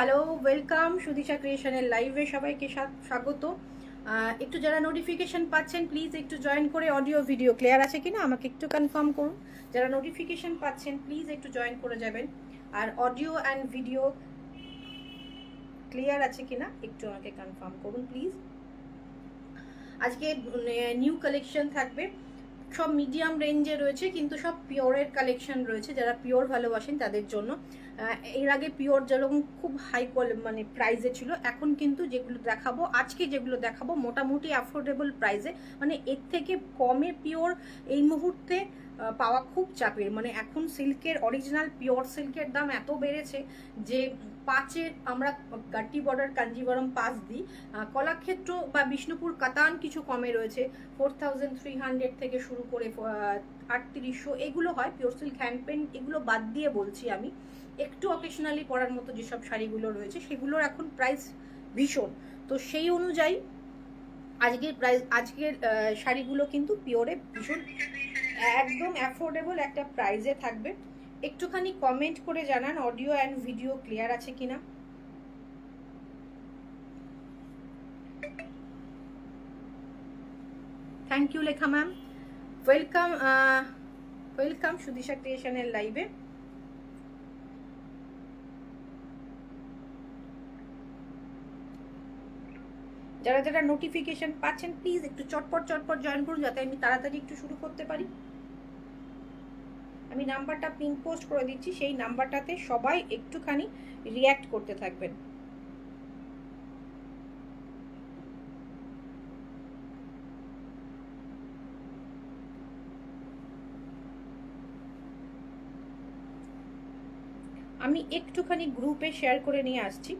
Hello, welcome Sudisha ক্রিয়েশনের লাইভে সবাইকে স্বাগত। একটু যারা নোটিফিকেশন পাচ্ছেন প্লিজ একটু জয়েন করে অডিও ভিডিও ক্লিয়ার আছে কিনা আমাকে একটু কনফার্ম করুন। যারা নোটিফিকেশন পাচ্ছেন প্লিজ একটু জয়েন করে যাবেন। আর অডিও অ্যান্ড ভিডিও ক্লিয়ার আছে কিনা একটু আমাকে কনফার্ম করুন প্লিজ। আজকে নিউ কালেকশন থাকবে, সব মিডিয়াম রেঞ্জে রয়েছে কিন্তু সব পিওরের কালেকশন রয়েছে। যারা পিওর ভালোবাসেন তাদের জন্য। এর আগে পিওর যেরকম খুব হাই মানে প্রাইসে ছিল, এখন কিন্তু যেগুলো দেখাবো আজকে যেগুলো দেখাবো মোটামুটি অ্যাফোর্ডেবল প্রাইসে, মানে এর থেকে কমে পিওর এই মুহূর্তে পাওয়া খুব চাপের। মানে এখন সিল্কের অরিজিনাল পিওর সিল্কের দাম এত বেড়েছে যে পাঁচের আমরা গাট্টি বর্ডার কাঞ্জিবরম পাঁচ দিই, কলাক্ষেত্র বা বিষ্ণুপুর কাতান কিছু কমে রয়েছে 4300 থেকে শুরু করে 3800 এগুলো হয় পিওর সিল্ক হ্যান্ড পেন্ট। এগুলো বাদ দিয়ে বলছি আমি, একটু অকেশনালি পরার মতো যেসব শাড়িগুলো রয়েছে সেগুলোর এখন প্রাইস ভীষণ। তো সেই অনুযায়ী আজকের শাড়িগুলো কিন্তু পিওরে ভীষণ একদম অ্যাফোর্ডেবল একটা প্রাইসে থাকবে। একটুখানি কমেন্ট করে জানান অডিও অ্যান্ড ভিডিও ক্লিয়ার আছে কিনা। থ্যাংক ইউ লেখা ম্যাম, ওয়েলকাম ওয়েলকাম সুদিশা ক্রিয়েশনের লাইভে। যারা যারা নোটিফিকেশন পাচ্ছেন প্লিজ একটু চটপট জয়েন করুন যাতে আমি তাড়াতাড়ি একটু শুরু করতে পারি। আমি নাম্বারটা পিন পোস্ট করে দিচ্ছি, সেই নাম্বারটাতে সবাই একটুখানি রিয়্যাক্ট করতে থাকবেন। আমি একটুখানি গ্রুপে শেয়ার করে নিয়ে আসছি।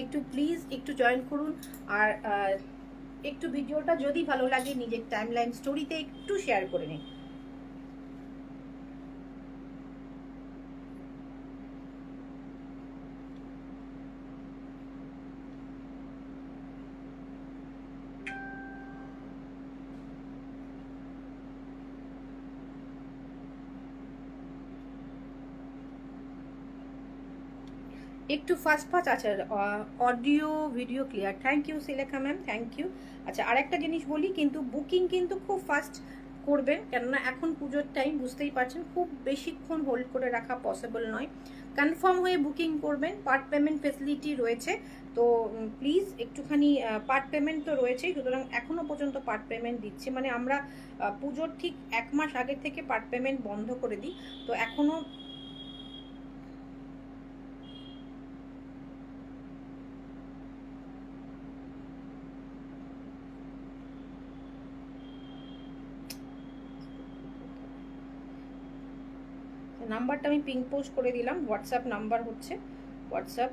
একটু প্লিজ একটু জয়েন করুন। আর একটু ভিডিওটা যদি ভালো লাগে নিজের টাইমলাইন স্টোরিতে একটু শেয়ার করে নিন। একটু ফাস্ট আছে, audio video clear. Thank you Silekha ma'am, thank you. আচ্ছা, আরেকটা জিনিস বলি, কিন্তু বুকিং কিন্তু খুব ফাস্ট করবেন, কেননা এখন পুজোর টাইম বুঝতেই পারছেন, খুব বেশিক্ষণ হোল্ড করে রাখা পসিবল নয়। কনফার্ম হয়ে বুকিং করবেন। পার্ট পেমেন্ট ফেসিলিটি রয়েছে, তো প্লিজ একটুখানি পার্ট পেমেন্ট তো রয়েছেই, সুতরাং এখনো পর্যন্ত পার্ট পেমেন্ট দিচ্ছি। মানে আমরা পুজোর ঠিক 1 মাস আগের থেকে পার্ট পেমেন্ট বন্ধ করে দিই, তো এখনো নাম্বারটা আমি পিং পোস্ট করে দিলাম। হোয়াটসঅ্যাপ নাম্বার হচ্ছে হোয়াটসঅ্যাপ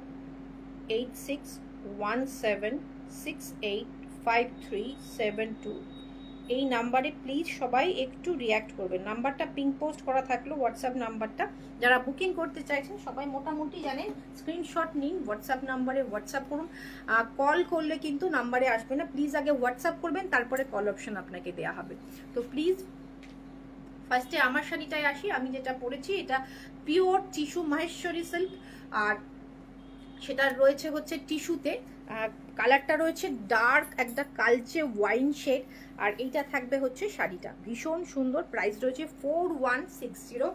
8617685372। এই নাম্বারে প্লিজ সবাই একটু রিয়্যাক্ট করবেন। নাম্বারটা পিং পোস্ট করা থাকলো, হোয়াটসঅ্যাপ নাম্বারটা। যারা বুকিং করতে চাইছেন সবাই মোটামুটি জানেন, স্ক্রিনশট নিন, হোয়াটসঅ্যাপ নাম্বারে হোয়াটসঅ্যাপ করুন। কল করলে কিন্তু নাম্বারে আসবে না, প্লিজ আগে হোয়াটসঅ্যাপ করবেন, তারপরে কল অপশন আপনাকে দেওয়া হবে। তো প্লিজ ফার্স্টে আমার শাড়িটায় আসি। আমি যেটা পরেছি এটা পিওর টিস্যু মাহেশ্বরী সিল্ক, আর সেটা রয়েছে হচ্ছে টিস্যুতে। কালারটা রয়েছে ডার্ক একটা কালচে ওয়াইন শেড, আর এইটা থাকবে হচ্ছে শাড়িটা ভীষণ সুন্দর। প্রাইস রয়েছে 4160।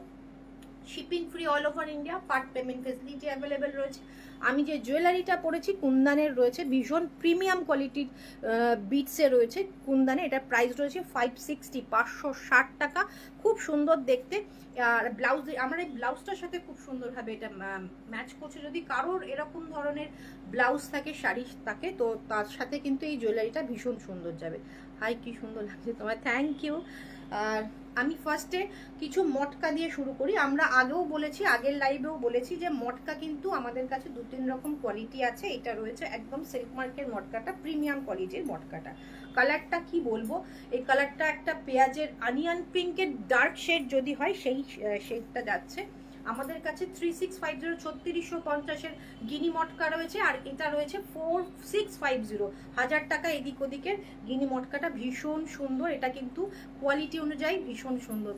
Shipping free all over India. Part payment facility available রয়েছে। আমি যে জুয়েলারিটা পরেছি কুন্দানের রয়েছে, ভীষণ প্রিমিয়াম কোয়ালিটির বিটসে রয়েছে কুন্দানে। এটা প্রাইস রয়েছে 560, 560 টাকা। খুব সুন্দর দেখতে। আর ব্লাউজ, আমার এই ব্লাউজটার সাথে খুব সুন্দরভাবে এটা ম্যাচ করছে। যদি কারোর এরকম ধরনের ব্লাউজ থাকে, শাড়ি থাকে, তো তার সাথে কিন্তু এই জুয়েলারিটা ভীষণ সুন্দর যাবে। হাই, কি সুন্দর লাগছে তোমার, থ্যাংক ইউ। আর আমি ফার্স্টে কিছু মটকা দিয়ে শুরু করি। আমরা আগেও বলেছি, আগের লাইভেও বলেছি যে মটকা কিন্তু আমাদের কাছে 2-3 রকম কোয়ালিটি আছে। এটা রয়েছে একদম সিল্ক মার্কের মটকাটা, প্রিমিয়াম কোয়ালিটির মটকাটা। কালারটা কি বলবো, এই কালারটা একটা পেঁয়াজের অনিয়ন পিঙ্কের ডার্ক শেড যদি হয় সেই শেডটা যাচ্ছে আমাদের কাছে। 3650 3650 গিনি মটকা রয়েছে, আর এটা রয়েছে 4650, 1000 টাকা এদিক ওদিকের গিনি মটকাটা। ভীষণ সুন্দর, এটা কিন্তু কোয়ালিটি অনুযায়ী ভীষণ সুন্দর।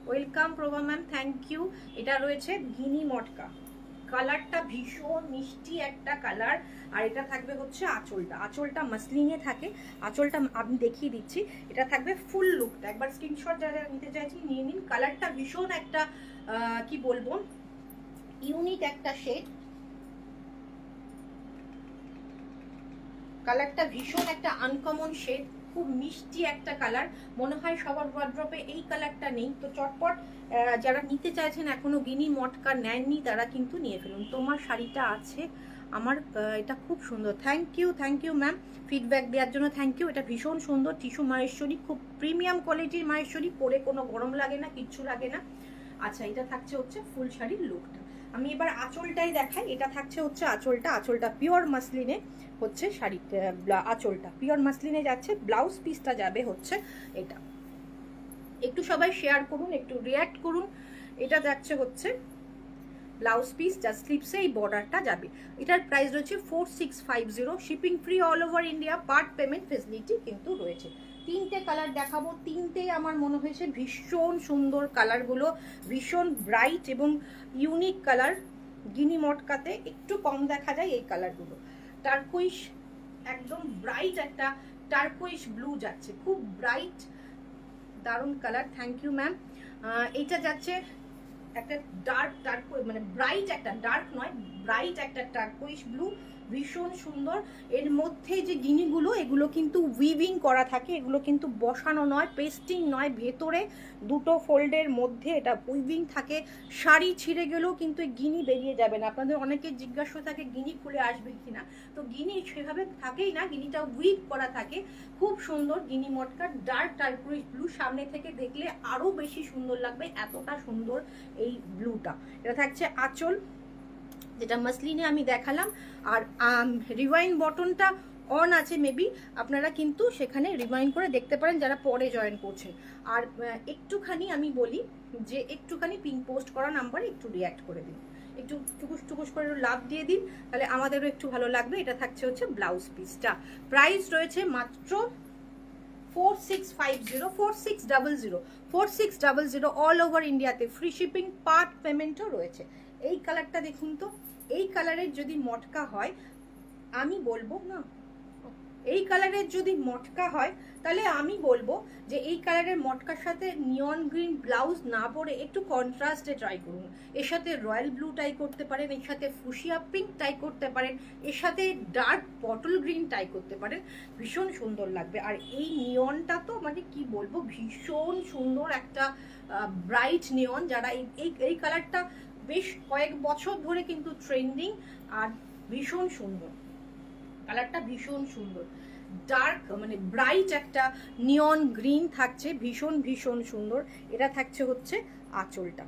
Welcome Prabha ma'am, thank you. এটা রয়েছে গিনি মটকা, কালারটা ভীষণ মিষ্টি একটা কালার। আর এটা থাকবে হচ্ছে আঁচলটা, আঁচলটা মাসলিনে থাকে, আঁচলটা আমি দেখিয়ে দিচ্ছি। এটা থাকবে ফুল লুকটা, একবার স্ক্রিনশট যারা নিতে চাইছি নিয়ে নিন। কালারটা ভীষণ একটা কি বলবো, ইউনিক একটা শেড। কালারটা ভীষণ একটা আনকমন শেড, খুব মিষ্টি একটা কালার। মনে হয় সবার ওয়ার্ড্রপে এই কালারটা নেই, তো চটপট যারা নিতে চাইছেন এখনো গিনি মটকা নেননি তারা কিন্তু নিয়ে ফেলুন। তোমার শাড়িটা আছে আমার, এটা খুব সুন্দর। থ্যাংক ইউ ম্যাম, ফিডব্যাক দেওয়ার জন্য থ্যাংক ইউ। এটা ভীষণ সুন্দর টিস্যু মাহেশ্বরী, খুব প্রিমিয়াম কোয়ালিটির মাহেশ্বরী, পরে কোনো গরম লাগে না, কিচ্ছু লাগে না। আচ্ছা, এটা থাকছে হচ্ছে ফুল শাড়ির লুকটা। আমি এবার আঁচলটাই দেখাই। এটা থাকছে হচ্ছে আঁচলটা, আঁচলটা পিওর মাসলিনে হচ্ছে শাড়িটা, আঁচলটা পিওর মাসলিনে যাচ্ছে। ব্লাউজ পিসটা যাবে হচ্ছে এটা। একটু সবাই শেয়ার করুন, একটু রিয়াক্ট করুন। এটা যাচ্ছে হচ্ছে ব্লাউজ পিস, যা স্লিপসে এই বর্ডারটা যাবে। এটার প্রাইস রয়েছে 4650, shipping free all over India, part payment facility কিন্তু রয়েছে। 3টে কালার দেখাবো, 3টেই আমার মনে হয়েছে ভীষণ সুন্দর কালারগুলো, ভীষণ ব্রাইট এবং ইউনিক কালার। গিনি মটকাতে একটু কম দেখা যায় এই কালারগুলো। টার্কুইশ, একদম ব্রাইট একটা টার্কুইশ ব্লু যাচ্ছে, খুব ব্রাইট দারুণ কালার। Thank you ma'am. এইটা যাচ্ছে একটা ডার্ক মানে ব্রাইট একটা, ডার্ক নয় ব্রাইট একটা টার্কুইশ ব্লু, ভীষণ সুন্দর। এর মধ্যে যে গিনিগুলো এগুলো কিন্তু উইভিং করা থাকে, এগুলো কিন্তু বসানো নয়, পেস্টিং নয়, ভেতরে দুটো ফোল্ডের মধ্যে এটা উইভিং থাকে। শাড়ি ছিঁড়ে গেলেও কিন্তু গিনি বেরিয়ে যাবে না। আপনাদের অনেকে জিজ্ঞাসা থাকে গিনি খুলে আসবে কিনা, তো গিনি সেভাবে থাকেই না, গিনিটা উইভ করা থাকে। খুব সুন্দর গিনি মটকা, ডার্ক টার্কুইশ ব্লু, সামনে থেকে দেখলে আরো বেশি সুন্দর লাগবে, এতটা সুন্দর এই ব্লুটা। এটা থাকছে আঁচল, যেটা মাসলিনে আমি দেখালাম। আর রিওয়াইন্ড বটনটা অন আছে, মেবি আপনারা কিন্তু সেখানে রিওয়াইন্ড করে দেখতে পারেন যারা পরে জয়েন করছেন। আর একটুখানি আমি বলি যে একটুখানি পিন পোস্ট করা নাম্বারে একটু রিঅ্যাক্ট করে দিন, একটু টুকুস করে লাভ দিয়ে দিন, তাহলে আমাদেরও একটু ভালো লাগবে। এটা থাকছে হচ্ছে ব্লাউজ পিসটা, প্রাইস রয়েছে মাত্র 4650, 4600 অল ওভার ইন্ডিয়াতে, ফ্রি শিপিং, পার্ট পেমেন্টও রয়েছে। এই কালারটা দেখুন তো, এই কালারের যদি মটকা হয় আমি বলবো না, এই কালারের যদি মটকা হয় তাহলে আমি বলবো যে এই কালারের মটকার সাথে নিয়ন গ্রিন ব্লাউজ না পরে একটু কন্ট্রাস্টে ট্রাই করুন। এর সাথে রয়্যাল ব্লু ট্রাই করতে পারেন, এর সাথে ফুশিয়া পিঙ্ক ট্রাই করতে পারেন, এর সাথে ডার্ক বটল গ্রিন ট্রাই করতে পারেন, ভীষণ সুন্দর লাগবে। আর এই নিয়নটা তো মানে কি বলবো, ভীষণ সুন্দর একটা ব্রাইট নিয়ন। যারা এই কালারটা বেশ কয়েক বছর ধরে কিন্তু ট্রেন্ডিং, আর ভীষণ সুন্দর কালারটা, ভীষণ সুন্দর ডার্ক মানে ব্রাইট একটা নিয়ন গ্রিন থাকছে, ভীষণ সুন্দর। এটা থাকছে হচ্ছে আঁচলটা।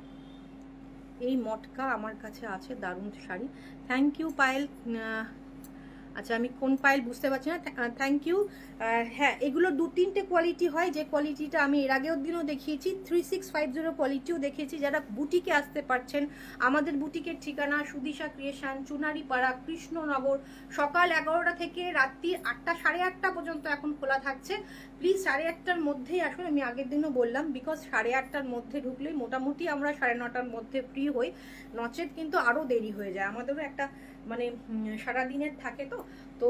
এই মটকা আমার কাছে আছে, দারুণ শাড়ি। Thank you Payel. আচ্ছা, আমি কোন পায়েল বুঝতে পারছি না, থ্যাংক ইউ। হ্যাঁ, এগুলো 2-3টে কোয়ালিটি হয়, যে কোয়ালিটিটা আমি এর আগের দিনও দেখিয়েছি, 3650 কোয়ালিটিও দেখিয়েছি। যারা বুটিকে আসতে পারছেন, আমাদের বুটিকের ঠিকানা সুদিশা ক্রিয়েশন, চুনারিপাড়া, কৃষ্ণনগর। সকাল 11টা থেকে রাত্রি 8টা, 8:30 পর্যন্ত এখন খোলা থাকছে। প্লিজ 8:30টার মধ্যেই আসুন, আমি আগের দিনও বললাম, বিকজ 8:30টার মধ্যে ঢুকলেই মোটামুটি আমরা 9:30টার মধ্যে ফ্রি হই, নচেত কিন্তু আরও দেরি হয়ে যায়। আমাদেরও একটা মানে সারাদিনের থাকে, তো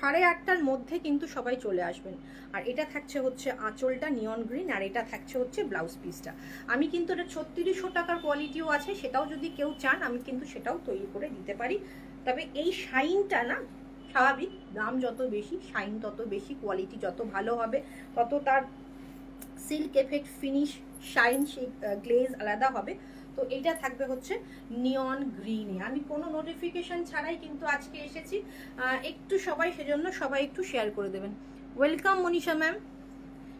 8:30টার মধ্যে কিন্তু সবাই চলে আসবেন। আর এটা থাকছে হচ্ছে আঁচলটা নিয়ন গ্রিন, আর এটা থাকছে হচ্ছে ব্লাউজ পিসটা। আমি কিন্তু এটা 3600 টাকার কোয়ালিটিও আছে, সেটাও যদি কেউ চান আমি কিন্তু সেটাও তৈরি করে দিতে পারি। তবে এই শাইনটা না, স্বাভাবিক দাম যত বেশি শাইন তত বেশি, কোয়ালিটি যত ভালো হবে তত তার সিল্ক এফেক্ট, ফিনিশ, শাইন, সেই গ্লেজ আলাদা হবে। তো এইটা থাকবে হচ্ছে নিয়ন গ্রিনে। আমি কোনো নোটিফিকেশন ছাড়াই কিন্তু আজকে এসেছি, একটু সবাই সেজন্য সবাই একটু শেয়ার করে দেবেন। ওয়েলকাম মনীষা ম্যাম,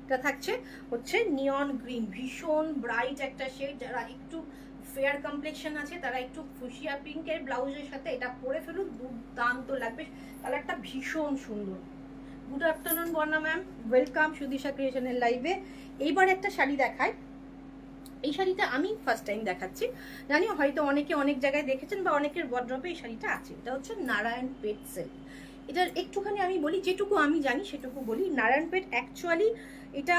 এটা থাকছে হচ্ছে নিয়ন গ্রিন, ভীষণ ব্রাইট একটা শেড। যারা একটু ফেয়ার কমপ্লেকশন আছে তারা একটু ফুশিয়া পিঙ্কের ব্লাউজের সাথে এটা পরে ফেলুন, দুর্দান্ত লাগবে। কালারটা ভীষণ সুন্দর। গুড আফটারনুন বর্ণা ম্যাম, ওয়েলকাম সুদিশা ক্রিয়েশনের লাইভে। এইবার একটা শাড়ি দেখায়। এই শাড়িটা আমি ফার্স্ট টাইম দেখাচ্ছি, জানিও হয়তো অনেকে অনেক জায়গায় দেখেছেন বা অনেকের ওয়ার্ড্রপে এই শাড়িটা আছে। এটা হচ্ছে নারায়ণপেট সিল্ক। এটার একটুখানি আমি বলি, যেটুকু আমি জানি সেটুকু বলি। নারায়ণপেট অ্যাকচুয়ালি এটা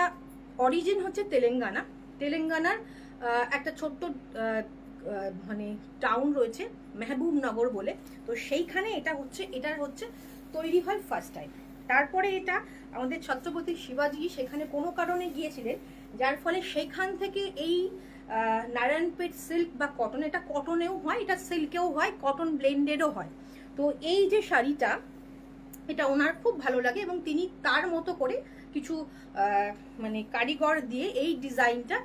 অরিজিন হচ্ছে তেলেঙ্গানা। তেলেঙ্গানার একটা ছোট্ট মানে টাউন রয়েছে মেহবুবনগর বলে, তো সেইখানে এটার হচ্ছে তৈরি হয় ফার্স্ট টাইম। তারপরে এটা আমাদের ছত্রপতি শিবাজি সেখানে কোনো কারণে গিয়েছিলেন, যার ফলে সেইখান থেকে এই নারায়ণপেট সিল্ক বা কটন, এটা কটনেও হয়, এটা সিল্কেও হয়, কটন ব্লেন্ডেডও হয়। তো এই যে শাড়িটা, এটা ওনার খুব ভালো লাগে এবং তিনি তার মতো করে কিছু মানে কারিগর দিয়ে এই ডিজাইনটা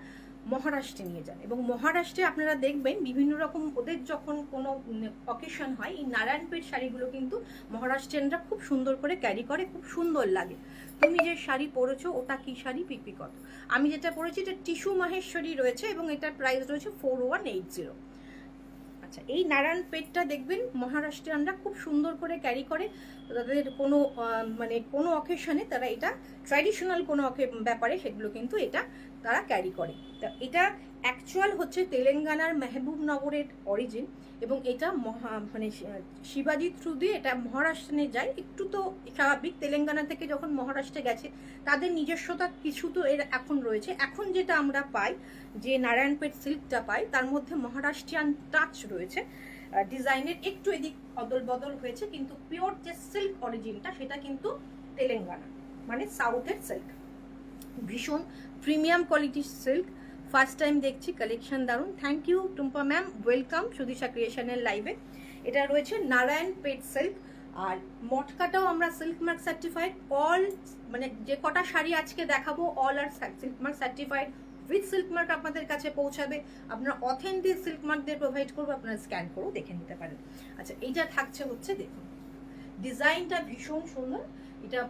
মহারাষ্ট্রে নিয়ে যান। এবং মহারাষ্ট্রে আপনারা দেখবেন বিভিন্ন রকম ওদের যখন কোনো অকেশন হয়, এই নারায়ণপেট শাড়িগুলো কিন্তু মহারাষ্ট্রিয়ানরা খুব সুন্দর করে ক্যারি করে, খুব সুন্দর লাগে। তুমি যে শাড়ি পরেছো ওটা কি শাড়ি, পিকপিক কত? আমি যেটা পরেছি এটা টিস্যু মাহেশ্বরী রয়েছে এবং এটার প্রাইস রয়েছে 4180। আচ্ছা, এই নারায়ণপেটটা দেখবেন মহারাষ্ট্রিয়ানরা খুব সুন্দর করে ক্যারি করে। তাদের কোনো মানে কোনো অকেশনে তারা এটা ট্র্যাডিশনাল কোনো ব্যাপারে সেগুলো কিন্তু এটা তারা ক্যারি করে। তা এটা অ্যাকচুয়াল হচ্ছে তেলেঙ্গানার মেহবুবনগরের অরিজিন এবং এটা মানে শিবাজি থ্রু দিয়ে এটা মহারাষ্ট্রে যায়। একটু তো স্বাভাবিক, তেলেঙ্গানা থেকে যখন মহারাষ্ট্রে গেছে তাদের নিজস্বতা কিছু তো এর এখন রয়েছে। এখন যেটা আমরা পাই, যে নারায়ণপেট সিল্কটা পাই, তার মধ্যে মহারাষ্ট্রিয়ান টাচ রয়েছে, ডিজাইনের একটু এদিক অদল বদল হয়েছে, কিন্তু পিওর যে সিল্ক অরিজিনটা সেটা কিন্তু তেলেঙ্গানা, মানে সাউথের সিল্ক। ভীষণ প্রিমিয়াম কোয়ালিটির সিল্ক, ফার্স্ট টাইম দেখছি, কালেকশন দারুন। Thank you Tumpa ma'am, welcome Sudisha ক্রিয়েশনের লাইভে। এটা রয়েছে নারায়ণপেট সিল্ক, আর মটকাটাও আমরা সিল্ক মার্ক সার্টিফাইড। অল মানে যে কটা শাড়ি আজকে দেখাবো all are silk mark certified, with silk mark আপনাদের কাছে পৌঁছাবে। আপনারা অথেন্টিক সিল্ক মার্ক দিয়ে প্রোভাইড করবো, আপনারা স্ক্যান করেও দেখে নিতে পারেন। আচ্ছা, এইটা থাকছে হচ্ছে, দেখুন ডিজাইনটা ভীষণ সুন্দর। এটা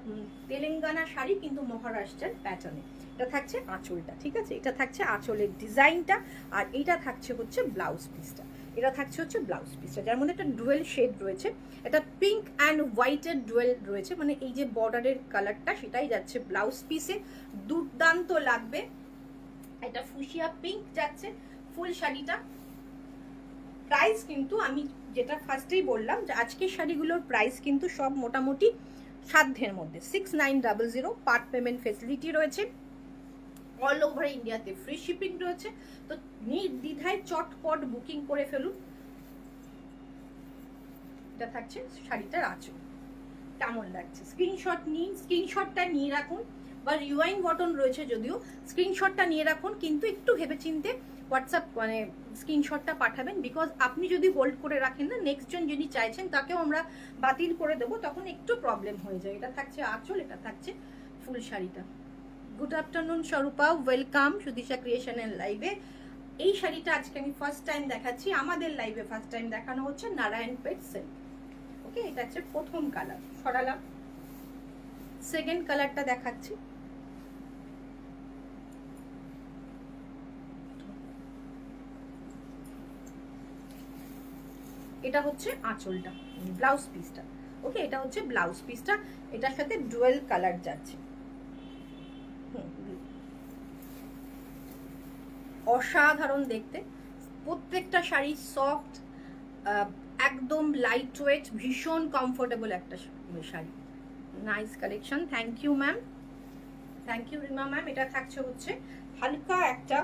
তেলেঙ্গানা শাড়ি কিন্তু মহারাষ্ট্রের প্যাটার্নে। এটা থাকছে আঁচলটা, ঠিক আছে, এটা থাকছে আঁচলের ডিজাইনটা, আর এইটা থাকছে হচ্ছে ব্লাউজ পিসটা। এটা থাকছে হচ্ছে ব্লাউজ পিসটা, যার মধ্যে একটা ডুয়েল শেড রয়েছে। এটা পিঙ্ক অ্যান্ড হোয়াইটের ডুয়েল রয়েছে, মানে এই যে বর্ডারের কালারটা সেটাই যাচ্ছে ব্লাউজ পিসে, দুর্দান্ত লাগবে। এটা ফুশিয়া পিঙ্ক যাচ্ছে ফুল শাড়িটা। প্রাইস কিন্তু আমি যেটা ফার্স্টেই বললাম যে আজকের শাড়িগুলোর প্রাইস কিন্তু সব মোটামুটি সাধ্যের মধ্যে। 6900 পার্ট পেমেন্ট ফেসিলিটি রয়েছে, অল ওভার ইন্ডিয়াতে ফ্রি শিপিং রয়েছে। তো নির্দ্বিধায় চটপট বুকিং করে ফেলুন। এটা থাকছে শাড়িটার আঁচল, কেমন লাগছে স্ক্রিনশট নিন, স্ক্রিনশটটা নিয়ে রাখুন, বা রিওয়াইন্ড বটন রয়েছে যদিও, স্ক্রিনশটটা নিয়ে রাখুন, কিন্তু একটু ভেবেচিন্তে হোয়াটসঅ্যাপ মানে স্ক্রিনশটটা পাঠাবেন। বিকজ আপনি যদি হোল্ড করে রাখেন না, নেক্সট জন যিনি চাইছেন তাকেও আমরা বাতিল করে দেবো, তখন একটু প্রবলেম হয়ে যায়। এটা থাকছে আঁচল, এটা থাকছে ফুল শাড়িটা। গুড আফটারনুন স্বরূপা, ওয়েলকাম সুদিশা ক্রিয়েশনের লাইভে। এই শাড়িটা আজকে আমি ফার্স্ট টাইম দেখাচ্ছি, আমাদের লাইভে ফার্স্ট টাইম দেখানো হচ্ছে নারায়ণপেট সিল্ক। ওকে, এটা হচ্ছে প্রথম কালার, সরালাম। সেকেন্ড কালারটা দেখাচ্ছি। এটা হচ্ছে আঁচলটা, ব্লাউজ পিসটা। ওকে, এটা হচ্ছে ব্লাউজ পিসটা, এটার সাথে ডুয়েল কালার যাচ্ছে। অসাধারণ দেখতে, প্রত্যেকটা শাড়ি সফট, একদম লাইট ওয়েট, ভীষণ কমফোর্টেবল একটা sari. Nice collection, thank you ma'am, thank you Rima ma'am. এটা থাকছে হচ্ছে হালকা একটা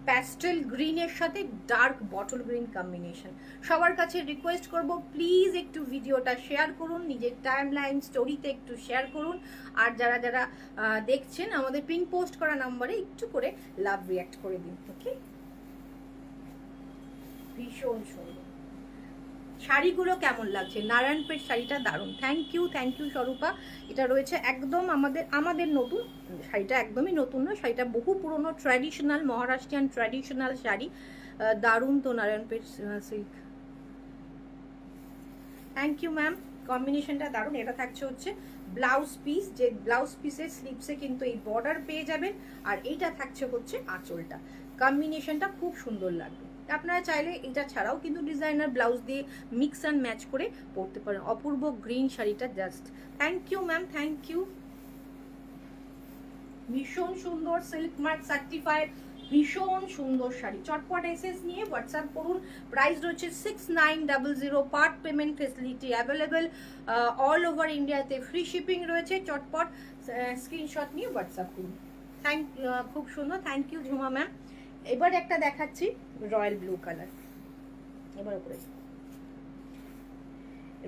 প্যাস্টেল গ্রিনের সাথে ডার্ক বটল গ্রিন কম্বিনেশন। সবার কাছে রিকোয়েস্ট করব, প্লিজ একটু ভিডিওটা শেয়ার করুন, নিজের টাইম লাইন স্টোরিতে একটু শেয়ার করুন। আর যারা যারা দেখছেন আমাদের পিন পোস্ট করা নাম্বারে একটু করে লাভ রিয়াক্ট করে দিন। ওকে, ভীষণ সুন্দর শাড়িগুলো, কেমন লাগছে? নারায়ণপেট শাড়িটা দারুণ। Thank you স্বরূপা। এটা রয়েছে একদম আমাদের নতুন শাড়িটা, একদমই নতুন নয়, শাড়িটা বহু পুরনো ট্র্যাডিশনাল মহারাষ্ট্রিয়ান ট্র্যাডিশনাল শাড়ি, দারুণ তো নারায়ণপেট সিল্ক। থ্যাংক ইউ ম্যাম, কম্বিনেশনটা দারুণ। এটা থাকছে হচ্ছে ব্লাউজ পিস, যে ব্লাউজ পিসের স্লিপসে কিন্তু এই বর্ডার পেয়ে যাবেন। আর এইটা থাকছে হচ্ছে আঁচলটা। কম্বিনেশনটা খুব সুন্দর লাগবে। আপনারা চাইলে এটা ছাড়াও কিন্তু ডিজাইনার ব্লাউজ দিয়ে মিক্স অ্যান্ড ম্যাচ করে পরতে পারেন। অপূর্ব গ্রিন শাড়িটা just, thank you ma'am, thank you. ভীষণ সুন্দর, সিল্ক মার্ক সার্টিফাইড, ভীষণ সুন্দর শাড়ি। চটপট এসএস নিয়ে হোয়াটসঅ্যাপ করুন। প্রাইস রয়েছে 6900, part payment facility available all over ইন্ডিয়াতে, ফ্রি শিপিং রয়েছে। চটপট স্ক্রিনশট নিয়ে হোয়াটসঅ্যাপ করুন। খুব সুন্দর, থ্যাংক ইউ ঝুমা ম্যাম। এবার একটা দেখাচ্ছি রয়্যাল ব্লু কালার। এবার উপরে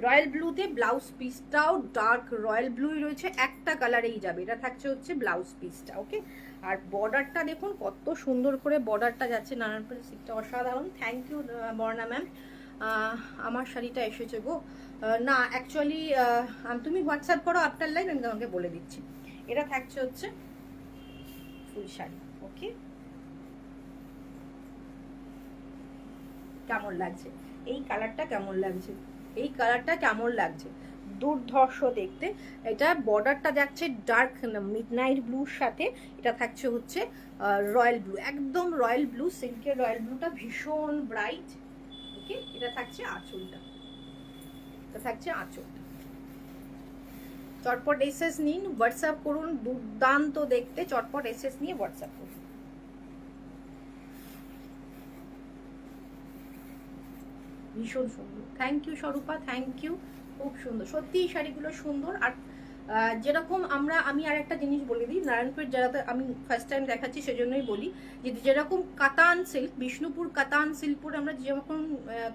রয়্যাল ব্লুতে ব্লাউজ পিসটাও ডার্ক রয়্যাল ব্লুই রয়েছে, একটা কালারেই যাবে। এটা থাকছে হচ্ছে ব্লাউজ পিসটা, ওকে। আর বর্ডারটা দেখুন কত সুন্দর করে বর্ডারটা যাচ্ছে, নারায়ণপুর সিল্কটা অসাধারণ। Thank you Barna ma'am. আমার শাড়িটা এসেছে গো। না অ্যাকচুয়ালি তুমি হোয়াটসঅ্যাপ করো আফটার লাইভ, আমি তোমাকে বলে দিচ্ছি। এটা থাকছে হচ্ছে ফুল শাড়ি, ওকে। কেমন লাগছে এই কালারটা, কেমন লাগছে এই কালারটা, কেমন লাগছে? দুর্ধর্ষ দেখতে। এটা বর্ডারটা যাচ্ছে ডার্ক মিডনাইট ব্লুর সাথে, এটা থাকছে হচ্ছে রয়্যাল ব্লু, একদম রয়্যাল ব্লু, সিল্কের রয়্যাল ব্লুটা ভীষণ ব্রাইট, ওকে। এটা থাকছে আঁচলটা, এটা থাকছে আঁচলটা। চটপট এসএস নিন, হোয়াটসঅ্যাপ করুন। দুর্দান্ত দেখতে, চটপট এসএস নিয়ে হোয়াটসঅ্যাপ করুন। ভীষণ সুন্দর, thank you Swarupa, thank you. খুব সুন্দর সত্যি এই শাড়িগুলো সুন্দর। আর যেরকম আমি আর একটা জিনিস বলে দিই, নারায়ণপুর যারা আমি ফার্স্ট টাইম দেখাচ্ছি সেজন্যই বলি, যে যেরকম কাতান সিল্ক, বিষ্ণুপুর কাতান সিল্কপুর আমরা যেরকম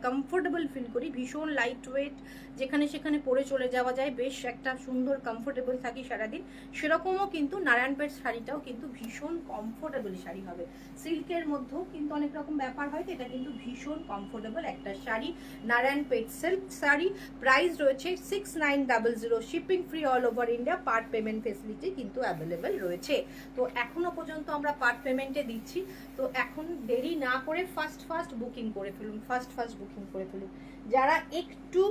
কমফোর্টেবল ফিল করি, ভীষণ লাইট ওয়েট, যেখানে সেখানে পরে চলে যাওয়া যায়, বেশ একটা সুন্দর কমফোর্টেবল থাকি সারাদিন, সেরকমও কিন্তু নারায়ণপেট শাড়িটাও কিন্তু ভীষণ কমফোর্টেবল শাড়ি হবে। সিল্কের মধ্যেও কিন্তু অনেক রকম ব্যাপার হয়, তো এটা কিন্তু ভীষণ কমফোর্টেবল একটা শাড়ি, নারায়ণপেট সিল্ক শাড়ি। প্রাইস রয়েছে 6900, shipping free all over India, part payment facility কিন্তু অ্যাভেলেবেল রয়েছে। তো এখনো পর্যন্ত আমরা পার্ট পেমেন্টে দিচ্ছি, তো এখন দেরি না করে ফার্স্ট বুকিং করে ফেলুন, ফার্স্ট বুকিং করে ফেলুন। যারা একটু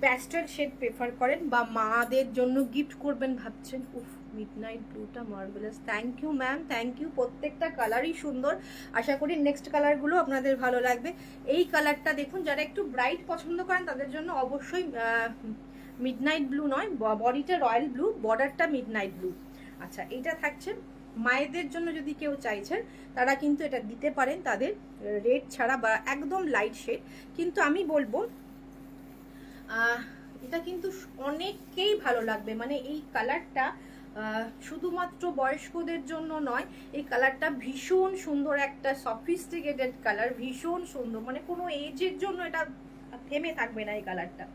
প্যাস্টেল শেড প্রেফার করেন বা মাদের জন্য গিফট করবেন ভাবছেন, উফ মিডনাইট ব্লুটা marvellous, thank you ma'am, thank you. প্রত্যেকটা কালারই সুন্দর, আশা করি নেক্সট কালারগুলো আপনাদের ভালো লাগবে। এই কালারটা দেখুন, যারা একটু ব্রাইট পছন্দ করেন তাদের জন্য অবশ্যই মিডনাইট ব্লু নয়, বডিটা রয়্যাল ব্লু, বর্ডারটা মিডনাইট ব্লু। আচ্ছা, এইটা থাকছে মায়েদের জন্য, যদি কেউ চাইছেন তারা কিন্তু এটা দিতে পারেন, তাদের রেড ছাড়া বা একদম লাইট শেড। কিন্তু আমি বলবো এটা কিন্তু অনেককেই ভালো লাগবে, মানে এই কালারটা শুধুমাত্র বয়স্কদের জন্য নয়, এই কালারটা ভীষণ সুন্দর, একটা সফিস্টিকেটেড কালার, ভীষণ সুন্দর, মানে কোনো এজের জন্য এটা থেমে থাকবে না এই কালারটা।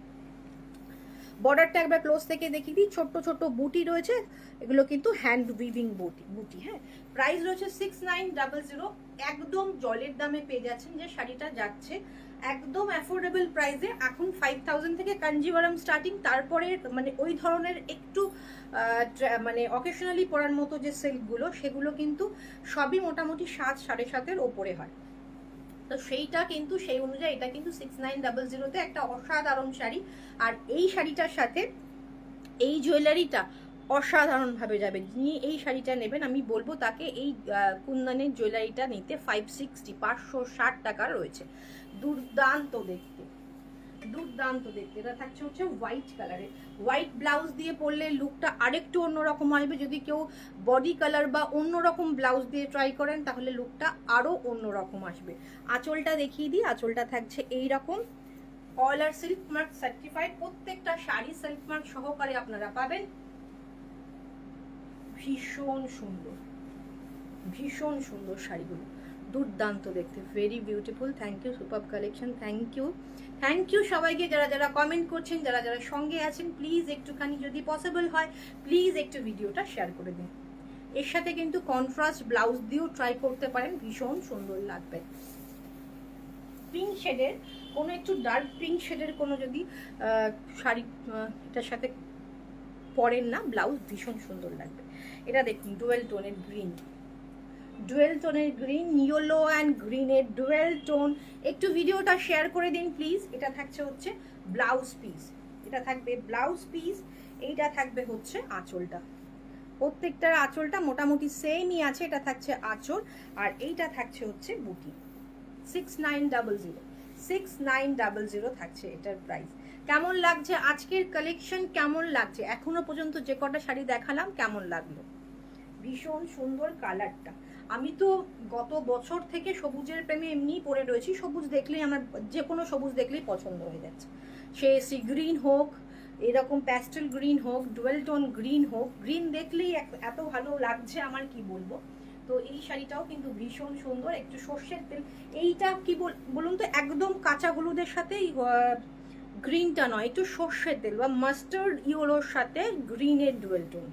বর্ডারটা একবার ক্লোজ থেকে দেখিয়ে দিই, ছোট্ট ছোট্ট বুটি রয়েছে, এগুলো কিন্তু হ্যান্ড উইভিং বুটি, হ্যাঁ। প্রাইস রয়েছে 6900, একদম জলের দামে পেয়ে যাচ্ছেন, যে শাড়িটা যাচ্ছে একদম অ্যাফোর্ডেবল প্রাইসে। এখন 5000 থেকে কাঞ্জিভারাম স্টার্টিং, তারপরে মানে ওই ধরনের একটু মানে অকেশনালি পরার মতো যে সিল্কগুলো, সেগুলো কিন্তু সবই মোটামুটি 7-7.5-এর ওপরে হয়। তো সেইটা কিন্তু সেই অনুযায়ী এটা কিন্তু 6900-তে একটা অসাধারণ শাড়ি। আর এই শাড়িটার সাথে এই জুয়েলারিটা অসাধারণভাবে যাবে। যিনি এই শাড়িটা নেবেন আমি বলবো তাকে এই কুন্দনের জুয়েলারিটা নিতে 560 টাকা রয়েছে। দুর্দান্ত দেখতে, দুর্দান্ত দেখতে। এটা থাকছে হচ্ছে হোয়াইট কালারের, হোয়াইট ব্লাউজ দিয়ে পরলে লুকটা আরেকটু অন্যরকম আসবে। যদি কেউ বডি কালার বা অন্যরকম ব্লাউজ দিয়ে ট্রাই করেন তাহলে লুকটা আরো অন্যরকম আসবে। আঁচলটা দেখিয়ে দিই, আঁচলটা থাকছে এইরকম, all are silk mark certified, প্রত্যেকটা শাড়ি সিল্ক মার্ক সহকারে আপনারা পাবেন। ভীষণ সুন্দর, ভীষণ সুন্দর শাড়িগুলো, দুর্দান্ত দেখতে, very beautiful. Thank you super collection, thank you সবাইকে যারা যারা কমেন্ট করছেন, যারা যারা সঙ্গে আছেন। প্লিজ একটুখানি যদি পসিবল হয় প্লিজ একটু ভিডিওটা শেয়ার করে দিন। এর সাথে কিন্তু কন্ট্রাস্ট ব্লাউজ দিয়েও ট্রাই করতে পারেন, ভীষণ সুন্দর লাগবে। পিঙ্ক শেডের কোনো, একটু ডার্ক পিঙ্ক শেডের কোনো যদি শাড়ি এটার সাথে পরেন না, ব্লাউজ ভীষণ সুন্দর লাগবে। এটা দেখুন ডুয়েল টোনের গ্রিন, ডুয়েল টোনের গ্রিন, ইয়েলো অ্যান্ড গ্রিনের ডুয়েল টোন। একটু ভিডিওটা শেয়ার করে দিন প্লিজ। এটা থাকছে হচ্ছে ব্লাউজ পিস, এটা থাকবে ব্লাউজ পিস। এইটা থাকবে হচ্ছে আঁচলটা, প্রত্যেকটার আঁচলটা মোটামুটি সেমই আছে। এটা থাকছে আঁচল আর এইটা থাকছে হচ্ছে বুটি। 6900, 6900 থাকছে এটার প্রাইস। কেমন লাগছে আজকের কালেকশন, কেমন লাগছে এখনো পর্যন্ত যে কটা শাড়ি দেখালাম, কেমন লাগলো? ভীষণ সুন্দর কালারটা। আমি তো গত বছর থেকে সবুজের প্রেমে এমনিই পরে রয়েছি, সবুজ দেখলেই আমার, যে কোনো সবুজ দেখলেই পছন্দ হয়ে যাচ্ছে। সে সি গ্রিন হোক, এরকম প্যাস্টেল গ্রিন হোক, ডুয়েল টোন গ্রিন হোক, গ্রিন দেখলেই এত ভালো লাগছে আমার, কি বলবো। তো এই শাড়িটাও কিন্তু ভীষণ সুন্দর, একটু সর্ষের তেল। এইটা কি বলুন তো, একদম কাঁচা হলুদের সাথে গ্রিনটা নয়, একটু সর্ষের তেল বা মাস্টার্ড ইয়েলোর সাথে গ্রিনের ডুয়েল টোন,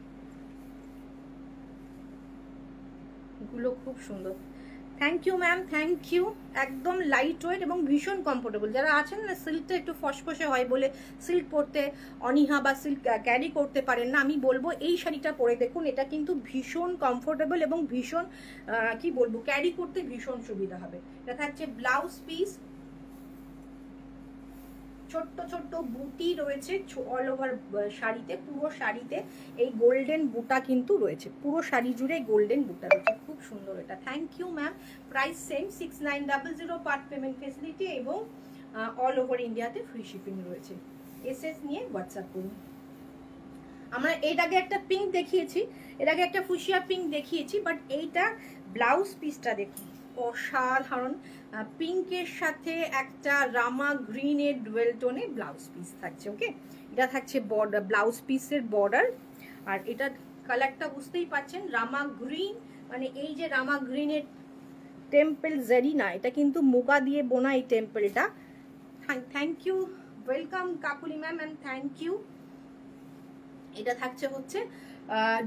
গুলো খুব সুন্দর। Thank you ma'am, thank you. একদম লাইট ওয়েট এবং ভীষণ কমফোর্টেবল। যারা আছেন না সিল্কটা একটু ফসফসে হয় বলে সিল্ক পরতে অনীহা বা সিল্ক ক্যারি করতে পারেন না, আমি বলবো এই শাড়িটা পরে দেখুন। এটা কিন্তু ভীষণ কমফোর্টেবল এবং ভীষণ কি বলবো, ক্যারি করতে ভীষণ সুবিধা হবে। এটা থাকছে ব্লাউজ পিস, ছোট্ট ছোট্ট বুটি রয়েছে অল ওভার শাড়িতে, পুরো শাড়িতে এই গোল্ডেন বুটা কিন্তু রয়েছে, পুরো শাড়ি জুড়ে গোল্ডেন বুটা রয়েছে, খুব সুন্দর এটা। Thank you ma'am. Price same 6900, part payment facility এবং অল ওভার ইন্ডিয়াতে ফ্রি শিপিং রয়েছে। এসএস নিয়ে হোয়াটসঅ্যাপ করুন। আমরা এর আগে একটা পিঙ্ক দেখিয়েছি, এর আগে একটা ফুশিয়া পিঙ্ক দেখিয়েছি, বাট এইটা ব্লাউজ পিসটা দেখুন, অসাধারণ। পিঙ্কের সাথে একটা রামা গ্রিনের ডুয়েল টোনে ব্লাউজ পিস থাকছে। ওকে, এটা থাকছে বর্ডার, ব্লাউজ পিসের বর্ডার। আর এটা কালারটা বুঝতেই পারছেন, রামা গ্রিন, মানে এই যে রামা গ্রিনের টেম্পল জারি না, এটা কিন্তু মুগা দিয়ে বোনা এই টেম্পলটা। Thank you, welcome Kakuli ma'am and thank you. এটা থাকছে হচ্ছে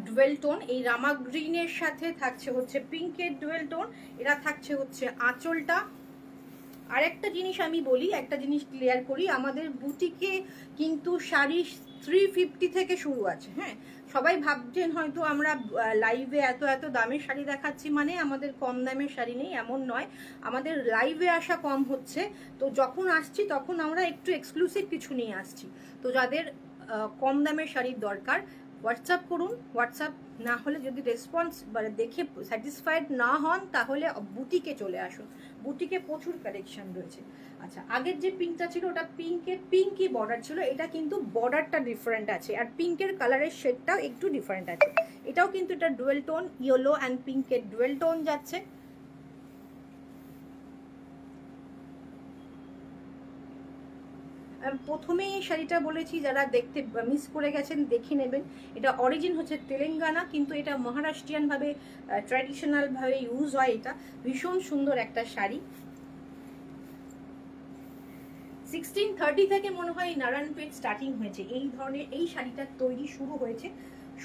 ডুয়েল টোন, এই রামা গ্রিনের সাথে থাকছে হচ্ছে পিঙ্কের ডুয়েল টোন। এটা থাকছে হচ্ছে আঁচলটা। আর একটা জিনিস আমি বলি, একটা জিনিস ক্লিয়ার করি, আমাদের বুটিকে কিন্তু শাড়ি 350 থেকে শুরু আছে। হ্যাঁ, সবাই ভাবছেন হয়তো আমরা লাইভে এত এত দামের শাড়ি দেখাচ্ছি মানে আমাদের কম দামের শাড়ি নেই, এমন নয়। আমাদের লাইভে আসা কম হচ্ছে, তো যখন আসছি তখন আমরা একটু এক্সক্লুসিভ কিছু নিয়ে আসছি। তো যাদের কম দামের শাড়ির দরকার, হোয়াটসঅ্যাপ করুন। হোয়াটসঅ্যাপ না হলে যদি রেসপন্স মানে দেখে স্যাটিসফাইড না হন, তাহলে বুটিকে চলে আসুন, বুটিকে প্রচুর কালেকশন রয়েছে। আচ্ছা, আগের যে পিঙ্কটা ছিল ওটা পিঙ্কি বর্ডার ছিল, এটা কিন্তু বর্ডারটা ডিফারেন্ট আছে আর পিঙ্কের কালারের শেডটাও একটু ডিফারেন্ট আছে। এটাও কিন্তু এটা ডুয়েল টোন, ইয়েলো অ্যান্ড পিঙ্কের ডুয়েল টোন যাচ্ছে। প্রথমেই এই শাড়িটা বলেছি, যারা দেখতে মিস করে গেছেন দেখে নেবেন। এটা অরিজিন হচ্ছে তেলেঙ্গানা, কিন্তু এটা মহারাষ্ট্রিয়ান ভাবে ট্র্যাডিশনাল ভাবে ইউজ হয়। এটা ভীষণ সুন্দর একটা শাড়ি। 1630 থেকে মনে হয় নারায়ণপেট স্টার্টিং হয়েছে, এই ধরনের এই শাড়িটার তৈরি শুরু হয়েছে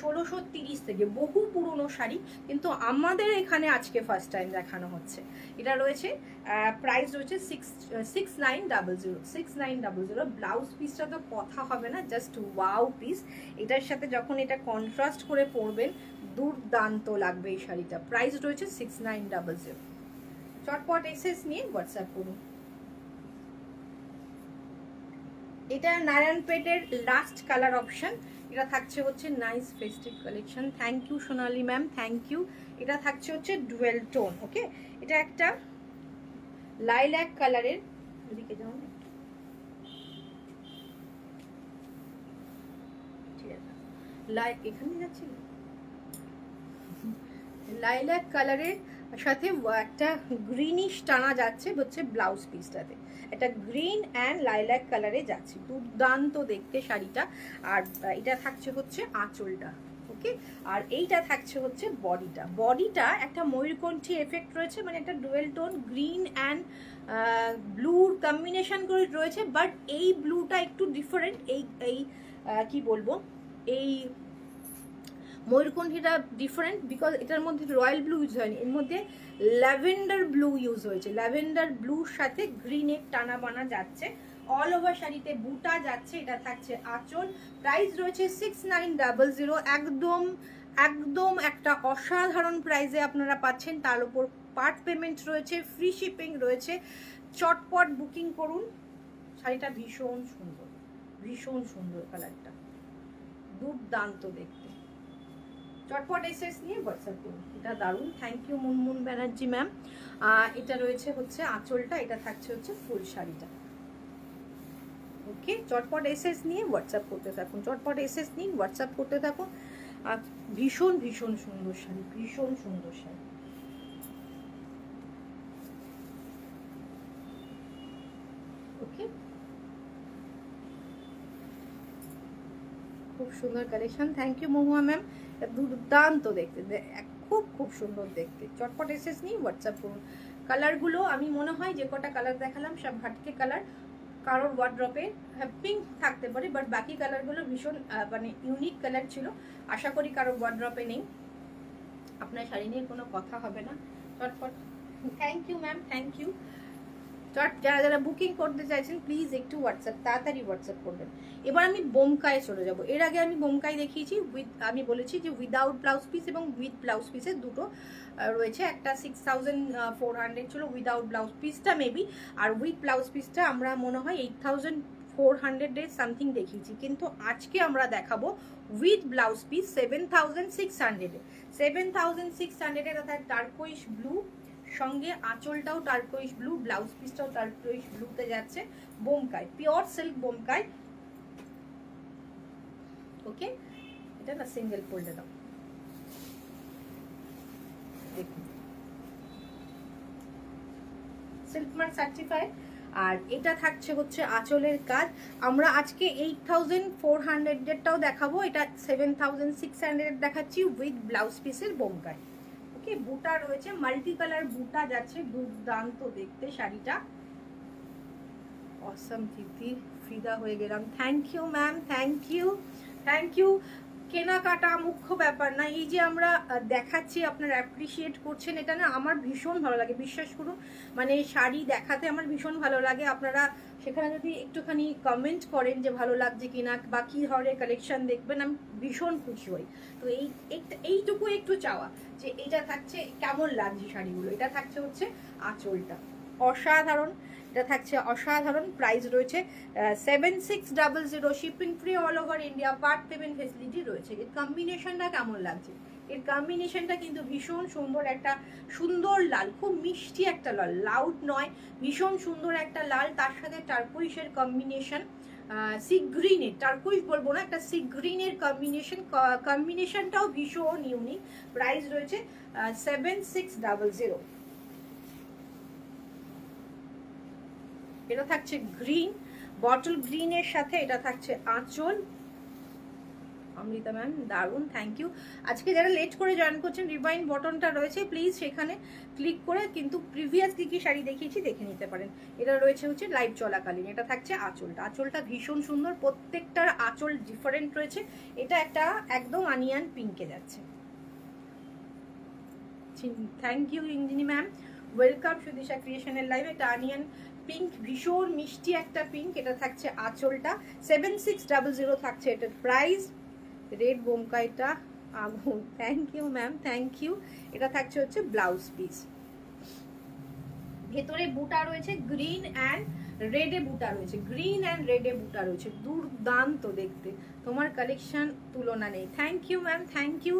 1630 থেকে, বহু পুরনো শাড়ি, কিন্তু আমাদের এখানে আজকে ফার্স্ট টাইম দেখানো হচ্ছে। এটা রয়েছে, প্রাইস রয়েছে 6900, 6900। ব্লাউজ পিসটা তো কথা হবে না, জাস্ট ওয়াও পিস। এটার সাথে যখন এটা কন্ট্রাস্ট করে পরবেন, দুর্দান্ত লাগবে এই শাড়িটা। প্রাইস রয়েছে 6900। চটপট এক্সেস নিয়ে হোয়াটসঅ্যাপ করুন। এটা নারায়ণপেটের লাস্ট কালার অপশন। এটা থাকছে হচ্ছে nice festive collection. Thank you Sonali ma'am, thank you. এটা থাকছে হচ্ছে ডুয়েল টোন। ওকে, এটা একটা লাইল্যাক কালারের, এদিকে যাও না, ঠিক আছে, এখানে যাচ্ছিল, লাইল্যাক কালারের সাথে একটা গ্রিনিশ টানা যাচ্ছে হচ্ছে ব্লাউজ পিসটাতে, এটা গ্রিন অ্যান্ড লাইল্যাক কালারে যাচ্ছে, দুর্দান্ত দেখতে শাড়িটা। আর এটা থাকছে হচ্ছে আঁচলটা। ওকে, আর এইটা থাকছে হচ্ছে বডিটা। বডিটা একটা ময়ূরকণ্ঠী এফেক্ট রয়েছে, মানে একটা ডুয়েল টোন গ্রিন অ্যান্ড ব্লুর কম্বিনেশন করে রয়েছে, বাট এই ব্লুটা একটু ডিফারেন্ট। এই কি বলবো, এই ময়ূরকণ্ঠীটা ডিফারেন্ট বিকজ এটার মধ্যে রয়্যাল ব্লু ইউজ হয়নি, এর মধ্যে ল্যাভেন্ডার ব্লু ইউজ হয়েছে। ল্যাভেন্ডার ব্লুর সাথে গ্রিনের টানা বানা যাচ্ছে, অল ওভার শাড়িতে বুটা যাচ্ছে। এটা থাকছে আঁচল। প্রাইস রয়েছে 6900। একদম একদম একটা অসাধারণ প্রাইসে আপনারা পাচ্ছেন, তার উপর পার্ট পেমেন্ট রয়েছে, ফ্রি শিপিং রয়েছে। চটপট বুকিং করুন। শাড়িটা ভীষণ সুন্দর, ভীষণ সুন্দর কালারটা, দুর্দান্ত দেখতে। চটপট এসএস নিয়ে হোয়াটসঅ্যাপ করুন। এটা দারুণ, thank you Munmun Banerjee ma'am. এটা রয়েছে হচ্ছে আঁচলটা, এটা থাকছে হচ্ছে ফুল শাড়িটা। ওকে, চটপট এসএস নিয়ে হোয়াটসঅ্যাপ করতে থাকুন, চটপট এসএস নিয়ে হোয়াটসঅ্যাপ করতে থাকুন। আর ভীষণ ভীষণ সুন্দর শাড়ি, ভীষণ সুন্দর শাড়ি। ওকে, খুব সুন্দর collection, thank you Mahua ma'am. দুর্দান্ত দেখতে, খুব খুব সুন্দর দেখতে। চটপট এসএস নিয়ে হোয়াটসঅ্যাপ করুন। কালারগুলো আমি মনে হয় যে কটা কালার দেখালাম সব হাটকে কালার, কারোর ওয়ার্ড্রপে পিঙ্ক থাকতে পারে, বাট বাকি কালারগুলো ভীষণ মানে ইউনিক কালার ছিল। আশা করি কারোর ওয়ার্ড্রপে নেই, আপনার শাড়ি নিয়ে কোনো কথা হবে না। চটপট, thank you ma'am, thank you. যারা যারা বুকিং করতে চাইছেন প্লিজ একটু হোয়াটসঅ্যাপ, তাড়াতাড়ি হোয়াটসঅ্যাপ করবেন। এবার আমি বোমকায় চলে যাব। এর আগে আমি বোমকায় দেখিয়েছি আমি বলেছি যে উইদাউট ব্লাউজ পিস এবং উইথ ব্লাউজ পিসের দুটো রয়েছে। একটা 6400 ছিল উইদাউট ব্লাউজ পিসটা মেবি, আর উইথ ব্লাউজ পিসটা আমরা মনে হয় 8400 সামথিং দেখিয়েছি। কিন্তু আজকে আমরা দেখাবো উইথ ব্লাউজ পিস 7600 7600 অর্থাৎ টার্কোইশ ব্লু, সঙ্গে আঁচলটাও টার্কোইশ ব্লু, ব্লাউজ পিসটাও টার্কোইশ ব্লুতে যাচ্ছে। Bomkai, pure silk Bomkai. Okay, এটা না সিঙ্গেল ফোল্ডে দাও, দেখুন সিল্ক মার্ক সার্টিফাইড। আর এটা থাকছে হচ্ছে আঁচলের কাজ। আমরা আজকে 8400-এরটাও দেখাবো, এটা 7600 দেখাচ্ছি উইথ ব্লাউজ পিসের বোমকাই। ওকে, বুটা রয়েছে, মাল্টি কালার বুটা যাচ্ছে, দুর্দান্ত দেখতে শাড়িটা। অসম দিদি, ফিদা হয়ে গেলাম, thank you ma'am, thank you, thank you. কেনাকাটা মুখ্য ব্যাপার না, এই যে আমরা দেখাচ্ছি আপনারা অ্যাপ্রিসিয়েট করছেন, এটা না আমার ভীষণ ভালো লাগে, বিশ্বাস করুন। মানে শাড়ি দেখাতে আমার ভীষণ ভালো লাগে। আপনারা সেখানে যদি একটুখানি কমেন্ট করেন যে ভালো লাগছে কিনা বা কী ধরনের কালেকশন দেখবেন, আমি ভীষণ খুশি হই। তো এইটুকু একটু চাওয়া যে এটা থাকছে কেমন লাগছে শাড়িগুলো। এটা থাকছে হচ্ছে আঁচলটা, অসাধারণ, এটা থাকছে অসাধারণ। প্রাইস রয়েছে 7600, shipping free all over India, part payment facility রয়েছে। এর কম্বিনেশনটা কেমন লাগছে? এর কম্বিনেশনটা কিন্তু ভীষণ সুন্দর, একটা সুন্দর লাল, খুব মিষ্টি একটা লাল, লাউড নয়, ভীষণ সুন্দর একটা লাল, তার সাথে টার্কোইশের কম্বিনেশন, সি গ্রিনের, টার্কোইশ বলবো না, একটা সি গ্রিনের কম্বিনেশনটাও ভীষণ ইউনিক। প্রাইস রয়েছে 7600। এটা থাকছে গ্রিন, বটল গ্রিনের সাথে এটা থাকছে আঁচল। অমৃতা ম্যাম দারুণ, থ্যাংক ইউ। আজকে যারা লেট করে জয়েন করছেন, রিভাইন্ড বটনটা রয়েছে, প্লিজ সেখানে ক্লিক করে কিন্তু প্রিভিয়াস কি কি শাড়ি দেখিয়েছি দেখে নিতে পারেন। এটা রয়েছে হচ্ছে লাইভ চলাকালীন। এটা থাকছে আঁচলটা, আঁচলটা ভীষণ সুন্দর, প্রত্যেকটার আঁচল ডিফারেন্ট রয়েছে। এটা একটা একদম আনিয়ান পিঙ্কে যাচ্ছে। Thank you Injini ma'am, welcome Sudisha ক্রিয়েশনের লাইভ। এটা আনিয়ান পিঙ্ক, ভীষণ মিষ্টি একটা পিঙ্ক। এটা থাকছে আঁচলটা, 7600 থাকছে এটার প্রাইস। রেড বোমকাইটা আগুন, thank you ma'am, thank you. এটা থাকছে হচ্ছে ব্লাউজ পিস, ভেতরে বুটা রয়েছে গ্রিন অ্যান্ড রেডে বুটা রয়েছে, গ্রিন অ্যান্ড রেডে বুটা রয়েছে, দুর্দান্ত দেখতে। তোমার কালেকশন তুলনা নেই। Thank you ma'am, thank you.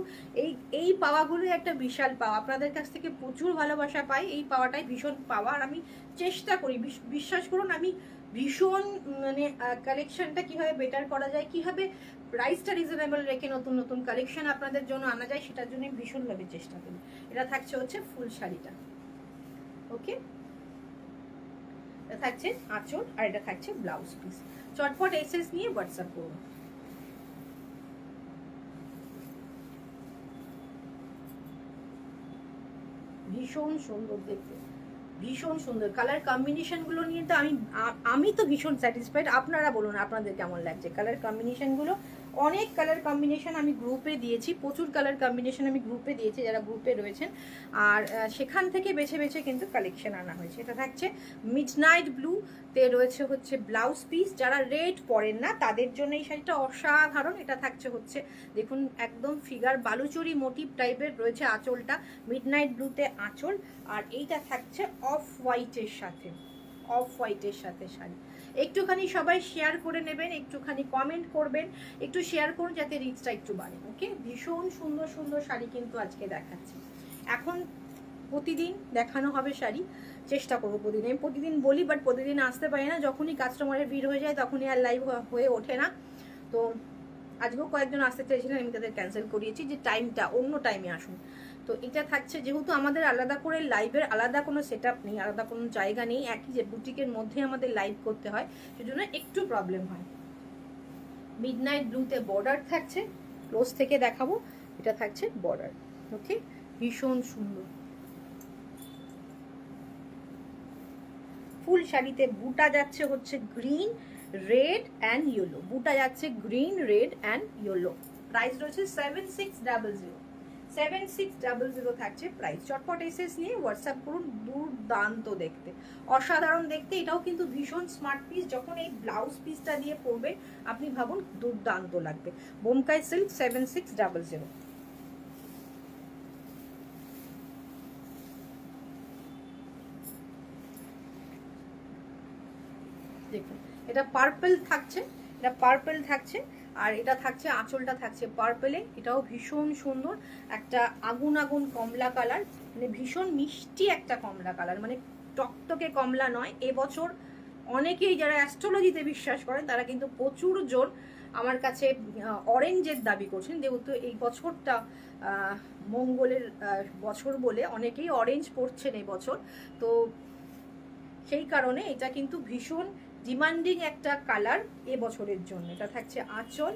এই পাওয়াগুলোই একটা বিশাল পাওয়া, আপনাদের কাছ থেকে প্রচুর ভালোবাসা পাই, এই পাওয়াটাই ভীষণ পাওয়া। আর আমি চেষ্টা করি, বিশ্বাস করুন, আমি ভীষণ মানে কালেকশনটা কিভাবে বেটার করা যায়, কিভাবে প্রাইসটা রিজনেবল রেখে নতুন নতুন কালেকশন আপনাদের জন্য আনা যায়, সেটার জন্য ভীষণভাবে চেষ্টা করি। এটা থাকছে হচ্ছে ফুল শাড়িটা। ওকে, এটা থাকছে আঁচল আর এটা থাকছে ব্লাউজ পিস। চটপট এসএস নিয়ে হোয়াটসঅ্যাপ করুন। ভীষণ সুন্দর দেখতে, ভীষণ সুন্দর কালার কম্বিনেশন গুলো নিয়ে তো আমি তো ভীষণ স্যাটিসফাইড। আপনারা বলুন আপনাদের কেমন লাগছে কালার কম্বিনেশন গুলো। অনেক কালার কম্বিনেশন আমি গ্রুপে দিয়েছি, প্রচুর কালার কম্বিনেশন আমি গ্রুপে দিয়েছি, যারা গ্রুপে রয়েছেন। আর সেখান থেকে বেছে বেছে কিন্তু কালেকশন আনা হয়েছে। এটা থাকছে মিডনাইট ব্লু তে রয়েছে হচ্ছে ব্লাউজ পিস। যারা রেড পরেন না তাদের জন্য এই শাড়িটা অসাধারণ। এটা থাকছে হচ্ছে দেখুন একদম ফিগার বালুচরি মোটিভ টাইপের রয়েছে আঁচলটা, মিডনাইট ব্লুতে আঁচল। আর এইটা থাকছে অফ হোয়াইটের সাথে, অফ হোয়াইটের সাথে শাড়ি। একটুখানি সবাই শেয়ার করে নেবেন, একটুখানি কমেন্ট করবেন, একটু শেয়ার করুন যাতে রিচটা একটু বাড়ে। ওকে, ভীষণ সুন্দর সুন্দর শাড়ি কিন্তু আজকে দেখাচ্ছি। এখন প্রতিদিন দেখানো হবে শাড়ি, চেষ্টা করবো প্রতিদিন। আমি প্রতিদিন বলি বাট প্রতিদিন আসতে পারি না, যখনই কাস্টমারের ভিড় হয়ে যায় তখনই আর লাইভ হয়ে ওঠে না। তো আজকেও কয়েকজন আসতে চেয়েছিলেন, আমি তাদের ক্যান্সেল করিয়েছি যে টাইমটা অন্য টাইমে আসুন। তো এটা থাকছে, যেহেতু আমাদের আলাদা করে লাইভের আলাদা কোনো সেট আপ নেই, আলাদা কোনো জায়গা নেই, একই যে বুটিকের মধ্যে আমাদের লাইভ করতে হয়, সেজন্য একটু প্রবলেম হয়। মিডনাইট ব্লুতে বর্ডার থাকছে, ক্লোজ থেকে দেখাবো, এটা থাকছে বর্ডার। ওকে, ভীষণ সুন্দর। ফুল শাড়িতে বুটা যাচ্ছে হচ্ছে গ্রিন, রেড অ্যান্ড ইয়েলো। বুটা যাচ্ছে green, red and yellow. Price রয়েছে 7600। 7600 থাকছে প্রাইস। চটপট এসএস নিয়ে হোয়াটসঅ্যাপ করুন। দুর্দান্ত দেখতে, অসাধারণ দেখতে। এটাও কিন্তু ভীষণ স্মার্ট পিস। যখন এই ব্লাউজ পিসটা দিয়ে পরবে আপনি ভাবুন দুর্দান্ত লাগবে। বোমকাই সিল্ক 7600। দেখুন এটা পার্পল থাকছে, এটা পার্পল থাকছে, আর এটা থাকছে আঁচলটা থাকছে পার্পলে। এটাও ভীষণ সুন্দর, একটা আগুন আগুন কমলা কালার, মানে ভীষণ মিষ্টি একটা কমলা কালার, মানে টকটকে কমলা নয়। এবছর অনেকেই যারা অ্যাস্ট্রোলজিতে বিশ্বাস করেন তারা কিন্তু প্রচুর জন আমার কাছে অরেঞ্জের দাবি করছেন, যেহেতু এই বছরটা মঙ্গলের বছর বলে অনেকেই অরেঞ্জ পরছেন এই বছর। তো সেই কারণে এটা কিন্তু ভীষণ ডিমান্ডিং একটা কালার এবছরের জন্য। এটা থাকছে আঁচল,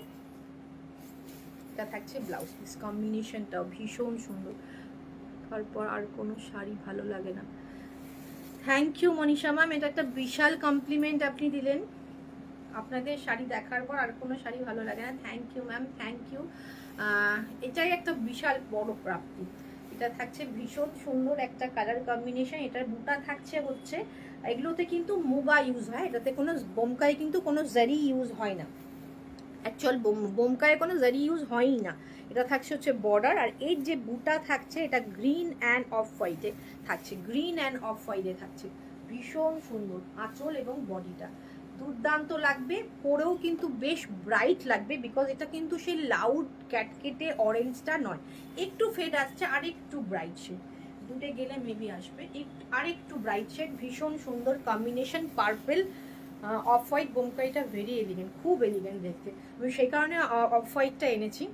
এটা থাকছে ব্লাউজ পিস। কম্বিনেশনটাও ভীষণ সুন্দর। তারপর আর কোনো শাড়ি ভালো লাগে না। থ্যাংক ইউ মনীষা ম্যাম, এটা একটা বিশাল কমপ্লিমেন্ট আপনি দিলেন। আপনাদের শাড়ি দেখার পর আর কোনো শাড়ি ভালো লাগে না। Thank you ma'am, thank you. এটাই একটা বিশাল বড় প্রাপ্তি। এটা থাকছে ভীষণ সুন্দর একটা কালার কম্বিনেশন। এটার বুটা থাকছে হচ্ছে, এগুলোতে কিন্তু মুগা ইউজ হয়, এটাতে কোনো বোমকায় কিন্তু কোনো জারি ইউজ হয় না। অ্যাকচুয়াল বোমকায় কোনো জারি ইউজ হয়ই না। এটা থাকছে হচ্ছে বর্ডার, আর এর যে বুটা থাকছে এটা গ্রিন অ্যান্ড অফ হোয়াইটে থাকছে, গ্রিন অ্যান্ড অফ হোয়াইটে থাকছে। ভীষণ সুন্দর আঁচল এবং বডিটা দুর্দান্ত লাগবে, পরেও কিন্তু বেশ ব্রাইট লাগবে, বিকজ এটা কিন্তু সেই লাউড ক্যাটকেটে অরেঞ্জটা নয়, একটু ফেড আসছে, আর একটু ব্রাইট শেড। দুটে গেলে মেবি আসবে আর একটু ব্রাইট শেড। ভীষণ সুন্দর কম্বিনেশন, পার্পল অফ হোয়াইট। বোমকাইটা ভেরি এলিগেন্ট, খুব এলিগেন্ট দেখতে, আমি সেই কারণে অফ হোয়াইটটা এনেছি।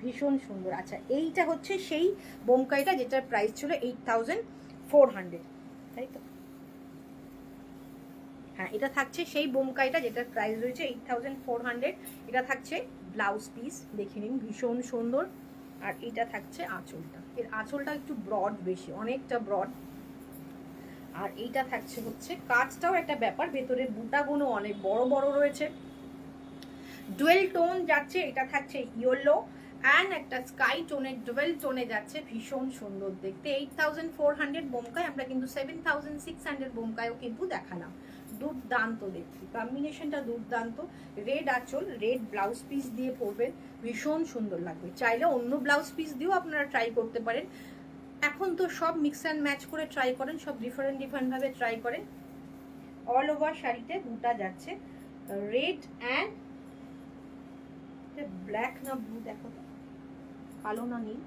ভীষণ সুন্দর। আচ্ছা, এইটা হচ্ছে সেই বোমকাইটা যেটার প্রাইস ছিল 8400, তাই তো? হ্যাঁ, এটা থাকছে সেই বোমকাইটা যেটার প্রাইস রয়েছে 8400। এটা থাকছে ব্লাউজ পিস, দেখে নিন ভীষণ সুন্দর। আর এটা থাকছে আঁচলটা, এর আঁচলটা একটু ব্রড, বেশি অনেকটা ব্রড। আর এইটা থাকছে হচ্ছে, কাজটাও একটা ব্যাপার, ভেতরের বুটাগুলো অনেক বড় বড় রয়েছে। ডুয়েল টোন যাচ্ছে, এটা থাকছে ইয়েলো অ্যান্ড একটা স্কাই টোনের ডুয়েল টোনে যাচ্ছে, ভীষণ সুন্দর দেখতে। 8400 বোমকায়, আমরা কিন্তু 7600 বোমকায়ও কিন্তু দেখালাম। দুর্দান্ত দেখতে, কম্বিনেশনটা দুর্দান্ত। রেড আঁচল, রেড ব্লাউজ পিস দিয়ে পরবেন, ভীষণ সুন্দর লাগবে। চাইলে অন্য ব্লাউজ পিস দিয়েও আপনারা ট্রাই করতে পারেন। এখন তো সব মিক্স অ্যান্ড ম্যাচ করে ট্রাই করেন, সব ডিফারেন্ট ভাবে ট্রাই করেন। অল ওভার শাড়িতে দুটা যাচ্ছে, রেড অ্যান্ড ব্ল্যাক না ব্লু, দেখো তো কালো না নীল।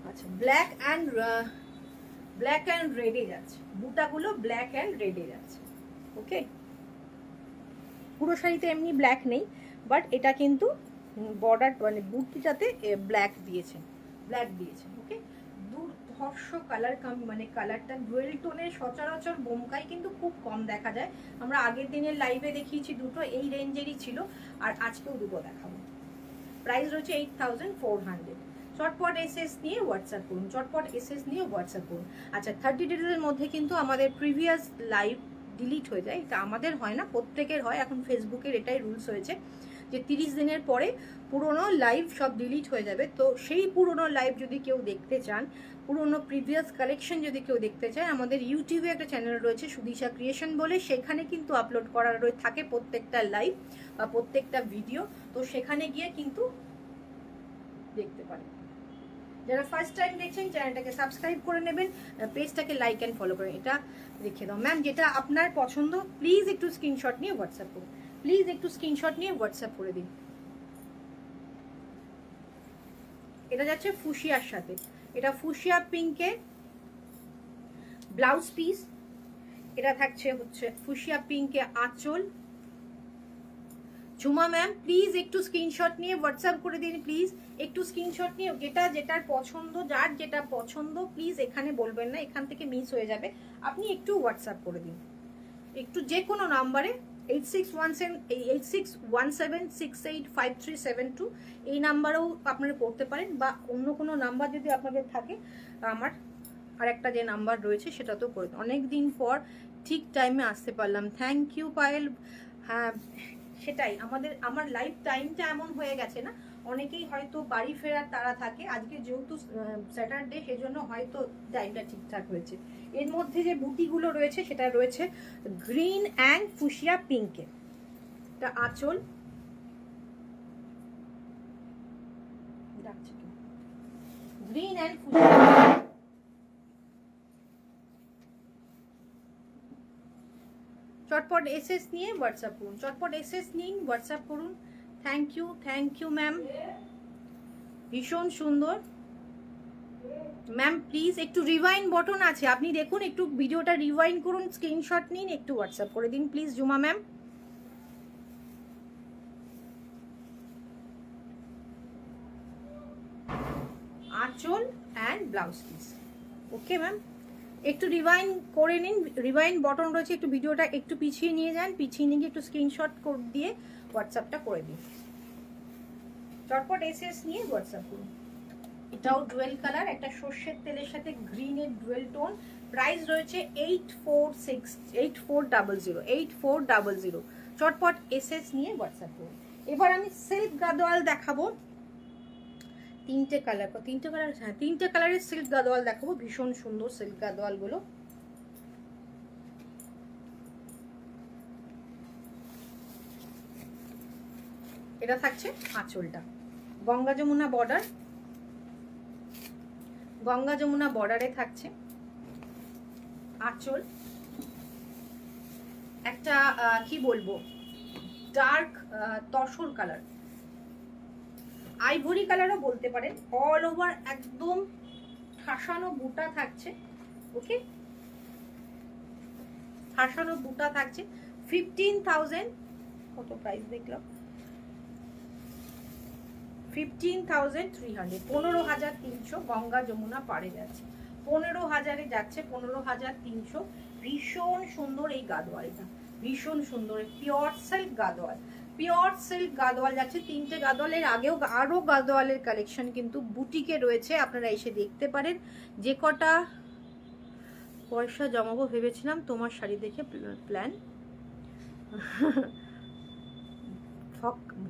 আচ্ছা, ব্ল্যাক অ্যান্ড রেডে যাচ্ছে, বুটাগুলো ব্ল্যাক অ্যান্ড রেডে যাচ্ছে। ওকে, পুরো শাড়িতে এমনি ব্ল্যাক নেই, বাট এটা কিন্তু বর্ডার মানে বুটিটাতে ব্ল্যাক দিয়েছে, ওকে। দুর্ধর্ষ কালার, মানে কালারটা ডুয়েল টোনের। সচরাচর বোমকাই কিন্তু খুব কম দেখা যায়। আমরা আগের দিনের লাইভে দেখিয়েছি দুটো এই রেঞ্জেরই ছিল, আর আজকেও দুটো দেখাবো। প্রাইস রয়েছে 8400। চটপট এসএস নিয়ে হোয়াটসঅ্যাপ করুন, আচ্ছা, 30 ডেজের মধ্যে কিন্তু আমাদের প্রিভিয়াস লাইভ ডিলিট হয়ে যায়। এটা আমাদের হয় না, প্রত্যেকের হয়। এখন ফেসবুকের এটাই রুলস হয়েছে যে 30 দিনের পরে পুরোনো লাইভ সব ডিলিট হয়ে যাবে। তো সেই পুরোনো লাইভ যদি কেউ দেখতে চান, পুরোনো প্রিভিয়াস কালেকশন যদি কেউ দেখতে চায়, আমাদের ইউটিউবে একটা চ্যানেল রয়েছে সুদিশা ক্রিয়েশন বলে, সেখানে কিন্তু আপলোড করা থাকে প্রত্যেকটা লাইভ বা প্রত্যেকটা ভিডিও। তো সেখানে গিয়ে কিন্তু দেখতে পারেন। যারা ফার্স্ট টাইম দেখছেন চ্যানেলটাকে সাবস্ক্রাইব করে নেবেন, পেজটাকে লাইক অ্যান্ড ফলো করেন। এটা রেখে দাও ম্যাম, যেটা আপনার পছন্দ প্লিজ একটু স্ক্রিনশট নিয়ে হোয়াটসঅ্যাপ করুন, প্লিজ একটু স্ক্রিনশট নিয়ে হোয়াটসঅ্যাপ করে দিন। এটা যাচ্ছে ফুশিয়ার সাথে, এটা ফুশিয়া পিঙ্কে ব্লাউজ পিস, এটা থাকছে হচ্ছে ফুশিয়া পিঙ্কে আঁচল। ঝুমা ম্যাম প্লিজ একটু স্ক্রিনশট নিয়ে হোয়াটসঅ্যাপ করে দিন, প্লিজ একটু স্ক্রিনশট নিয়ে, যেটার পছন্দ, যার যেটা পছন্দ প্লিজ এখানে বলবেন না, এখান থেকে মিস হয়ে যাবে। আপনি একটু হোয়াটসঅ্যাপ করে দিন, একটু যে কোনো নাম্বারে 8617685372 এই নাম্বারেও আপনারা করতে পারেন, বা অন্য কোনো নাম্বার যদি আপনাদের থাকে, আমার আর একটা যে নাম্বার রয়েছে সেটাতেও করে দিন। অনেকদিন পর ঠিক টাইমে আসতে পারলাম, থ্যাংক ইউ পায়েল। হ্যাঁ সেটাই, আমার লাইফ টাইমটা এমন হয়ে গেছে না, অনেকেই হয়তো বাড়ি ফেরার তারা থাকে, আজকে যেহেতু স্যাটারডে সেজন্য হয়তো টাইমটা ঠিকঠাক হয়েছে। এর মধ্যে যে বুটিগুলো রয়েছে সেটা রয়েছে গ্রিন অ্যান্ড ফুশিয়া পিঙ্কে, এটা আঁচল, গ্রিন অ্যান্ড ফুশিয়া। চটপট এসএস নিয়ে হোয়াটসঅ্যাপ করুন, চটপট এসএস নিন হোয়াটসঅ্যাপ করুন। থ্যাংক ইউ ম্যাম, ভীষণ সুন্দর ম্যাম। প্লিজ একটু রিওয়াইন্ড বটন আছে, আপনি দেখুন একটু ভিডিওটা রিওয়াইন্ড করুন, স্ক্রিনশট নিন, একটু হোয়াটসঅ্যাপ করে দিন প্লিজ জুমা ম্যাম। আঁচল and blouse piece, okay ma'am একটু রিওয়াইন্ড করে নিন, রিওয়াইন্ড বটন রয়েছে, একটু ভিডিওটা একটু পিছিয়ে নিয়ে যান, পিছিয়ে নিয়ে একটু স্ক্রিনশট দিয়ে হোয়াটসঅ্যাপটা করে দিন, চটপট এসএস নিয়ে হোয়াটসঅ্যাপ করুন। এটাও ডুয়েল কালার, একটা সর্ষের তেলের সাথে গ্রিনের ডুয়েল টোন, প্রাইস রয়েছে 8400, চটপট এসএস নিয়ে হোয়াটসঅ্যাপ করুন। এবার আমি সিল্ক গাদোয়াল দেখাবো, তিনটে কালার, হ্যাঁ তিনটে কালারের সিল্ক গাদোয়াল দেখাবো, ভীষণ সুন্দর সিল্ক গাদোয়াল গুলো। এটা থাকছে আঁচলটা, গঙ্গা যমুনা বর্ডার, গঙ্গা যমুনা বর্ডারে থাকছে আঁচল, একটা কি বলবো ডার্ক তসর কালার, আইভরি কালারও বলতে পারেন, অল ওভার একদম ঠাসানো বুটা থাকছে, ওকে ঠাসানো বুটা থাকছে। 15,000 কত প্রাইস দেখলাম, 15,300, 15,300 গঙ্গা যমুনা পাড়ে যাচ্ছে, 15,000-এ যাচ্ছে, 15,300। ভীষণ সুন্দর এই গাদোয়ালটা, ভীষণ সুন্দর pure silk Gadwal, pure silk Gadwal যাচ্ছে। তিনটে গাদোয়ালের আগেও আরো গাদোয়ালের কালেকশন কিন্তু বুটিকে রয়েছে, আপনারা এসে দেখতে পারেন। যে কটা পয়সা জমাবো ভেবেছিলাম তোমার শাড়ি দেখে প্ল্যান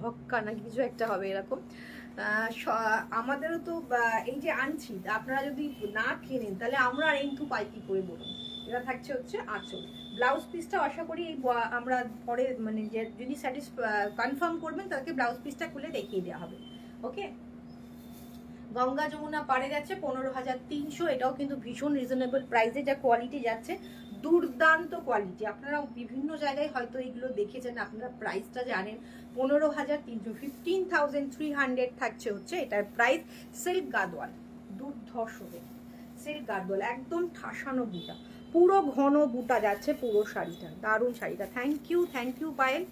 ভক্কা না কিছু একটা হবে এরকম। আমাদেরও তো এই যে আনছি, আপনারা যদি না কেনেন তাহলে আমরা আর এন্টু পাই কি করে বলুন। এটা থাকছে হচ্ছে আঁচল, ব্লাউজ পিসটা আশা করি আমরা পরে মানে যদি কনফার্ম করবেন তাকে ব্লাউজ পিসটা খুলে দেখিয়ে দেওয়া হবে, ওকে। গঙ্গা যমুনা পাড়ে যাচ্ছে 15,300, এটাও কিন্তু ভীষণ রিজনেবল প্রাইসে, যা কোয়ালিটি যাচ্ছে দুর্দান্ত কোয়ালিটি। আপনারা বিভিন্ন জায়গায় হয়তো এগুলো দেখেছেন, আপনারা প্রাইসটা জানেন। 15,300, 15,300 থাকছে হচ্ছে এটার প্রাইস। সিল্ক গাদোয়াল, দুর্ধর্ষ সিল্ক গাদোয়াল, একদম ঠাসানো বুটা, পুরো ঘন বুটা যাচ্ছে পুরো শাড়িটা, দারুণ শাড়িটা। Thank you Payel.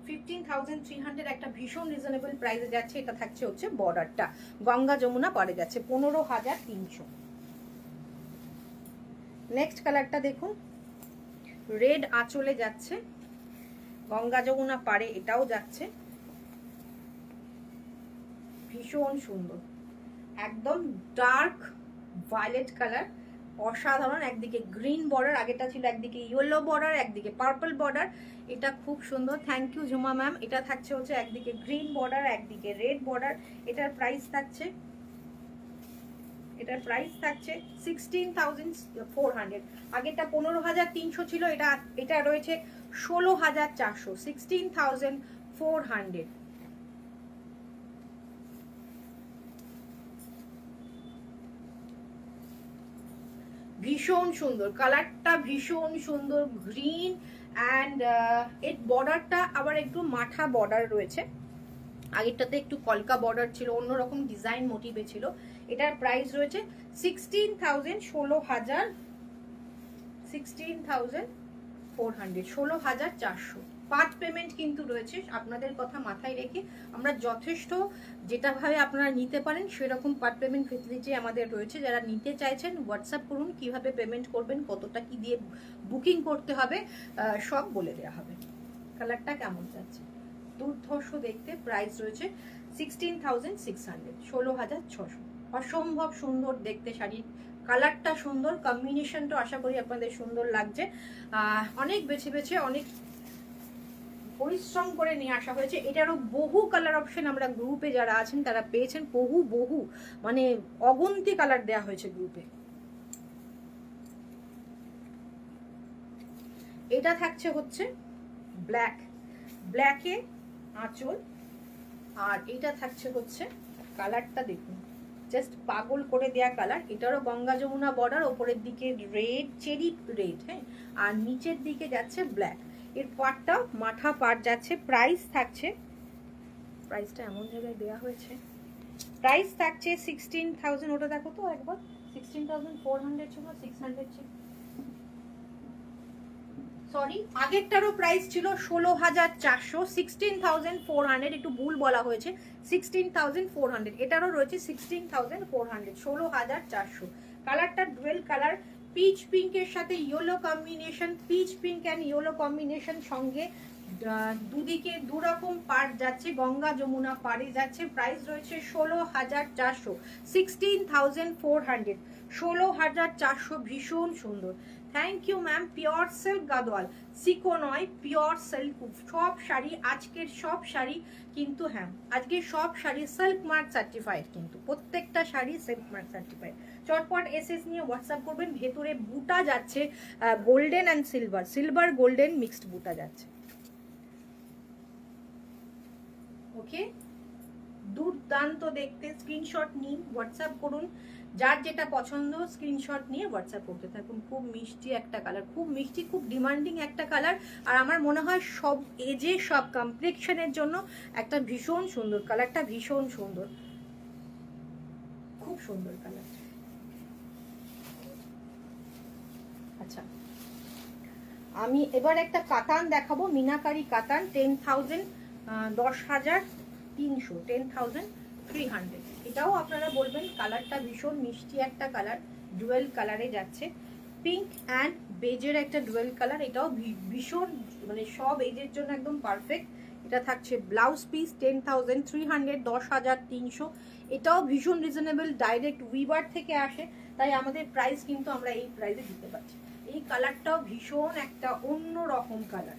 15,300 একটা ভীষণ রিজনেবল প্রাইসে যাচ্ছে। এটা থাকছে হচ্ছে বর্ডারটা, গঙ্গা যমুনা পড়ে যাচ্ছে 15,300। নেক্সট কালারটা দেখুন, রেড আঁচলে যাচ্ছে, গঙ্গা যমুনা পাড়ে এটাও যাচ্ছে, ভীষণ সুন্দর, একদম ডার্ক ভায়োলেট কালার, অসাধারণ। একদিকে গ্রিন বর্ডার, আগেটা ছিল একদিকে ইয়েলো বর্ডার, একদিকে পার্পল বর্ডার, এটা খুব সুন্দর। Thank you Jhuma ma'am. এটা থাকছে হচ্ছে একদিকে গ্রিন বর্ডার, একদিকে রেড বর্ডার। এটার প্রাইস থাকছে 16,400। আগেরটা 15,300 ছিল, এটা রয়েছে 16,400, 16,400। ভীষণ সুন্দর কালারটা, ভীষণ সুন্দর গ্রিন অ্যান্ড এর বর্ডারটা আবার একটু মাঠা বর্ডার রয়েছে। আগেরটাতে একটু কলকা বর্ডার ছিল, অন্যরকম ডিজাইন মোটিভে ছিল। এটার প্রাইস রয়েছে 16,000, 16,000, 16,400, 16,400। পার্ট পেমেন্ট কিন্তু রয়েছে, আপনাদের কথা মাথায় রেখে আমরা যথেষ্ট যেটাভাবে আপনারা নিতে পারেন সেরকম পার্ট পেমেন্ট ফেসিলিটি আমাদের রয়েছে। যারা নিতে চাইছেন হোয়াটসঅ্যাপ করুন, কিভাবে পেমেন্ট করবেন, কতটা কি দিয়ে বুকিং করতে হবে সব বলে দেওয়া হবে। কালারটা কেমন যাচ্ছে, দুর্ধর্ষ দেখতে। প্রাইস রয়েছে 16,600, 16,600। অসম্ভব সুন্দর দেখতে শাড়ি, কালারটা সুন্দর, কম্বিনেশনটা আশা করি আপনাদের সুন্দর লাগছে। অনেক বেছে বেছে অনেক পরিশ্রম করে নিয়ে আসা হয়েছে। এটারও বহু কালার অপশন আমরা গ্রুপে যারা আছেন তারা পেয়েছেন, বহু মানে অগন্তি কালার দেয়া হয়েছে গ্রুপে। এটা থাকছে হচ্ছে ব্ল্যাক, ব্ল্যাকে আঁচল, আর এটা থাকছে হচ্ছে কালারটা দেখুন, জাস্ট পাগল করে দেয়া কালার। এটারও গঙ্গা যমুনা বর্ডার, ওপরের দিকে রেড, চেরি রেড, হ্যাঁ, আর নিচের দিকে যাচ্ছে ব্ল্যাক। এর পাটটা মাথা পাট যাচ্ছে। প্রাইস থাকছে, প্রাইসটা এমন জায়গায় দেওয়া হয়েছে, প্রাইস থাকছে 16,000। ওটা দেখো তো একবার, 16,400 ছিল, 600 ছিল, সরি আগেরটারও প্রাইস ছিল 16,400, 16,400, একটু ভুল বলা হয়েছে, 16,400। এটারও রয়েছে 16,400, 16,400। কালারটা ডুয়েল কালার, পিচ পিঙ্কের সাথে yellow combination, pitch pink and yellow combination, সঙ্গে দুদিকে দুরকম পাড় যাচ্ছে, গঙ্গা যমুনা পাড়ে যাচ্ছে। প্রাইস রয়েছে 16,400, 16,400, 16,400। ভীষণ সুন্দর, thank you ma'am. Pure silk Gadwal, সিকো নয়, পিওর সিল্ক। সব শাড়ি, আজকের সব শাড়ি কিন্তু, হ্যাঁ আজকের সব শাড়ি সিল্ক মার্ক সার্টিফাইড, কিন্তু প্রত্যেকটা শাড়ি সিল্ক মার্ক সার্টিফাইড। চটপট এসএস নিয়ে হোয়াটসঅ্যাপ করবেন। ভেতরে বুটা যাচ্ছে golden and silver, silver golden mixed বুটা যাচ্ছে। ওকে, দুর্দান্ত দেখতে। স্ক্রিনশট নিন, হোয়াটসঅ্যাপ করুন, যার যেটা পছন্দ স্ক্রিনশট নিয়ে হোয়াটসঅ্যাপ করতে থাকুন। খুব মিষ্টি একটা কালার, খুব মিষ্টি, খুব ডিমান্ডিং একটা কালার। আর আমার মনে হয় সব এজে, সব কমপ্লেক্সনের জন্য একটা ভীষণ সুন্দর কালারটা, ভীষণ সুন্দর, খুব সুন্দর কালার। আচ্ছা, আমি এবার একটা কাতান দেখাবো, মিনাকারি কাতান, 10,000, 10,300, 10,300। এটাও আপনারা বলবেন কালারটা ভীষণ মিষ্টি একটা কালার, ডুয়েল কালারে যাচ্ছে, পিঙ্ক অ্যান্ড বেজের একটা ডুয়েল কালার। এটাও ভীষণ মানে সব এজের জন্য একদম পারফেক্ট। এটা থাকছে ব্লাউজ পিস 10,300, 10,300। এটাও ভীষণ রিজনেবল, ডাইরেক্ট উইভার থেকে আসে, তাই আমাদের প্রাইস কিন্তু আমরা এই প্রাইসে দিতে পারছি। এই কালারটাও ভীষণ একটা অন্য রকম কালার।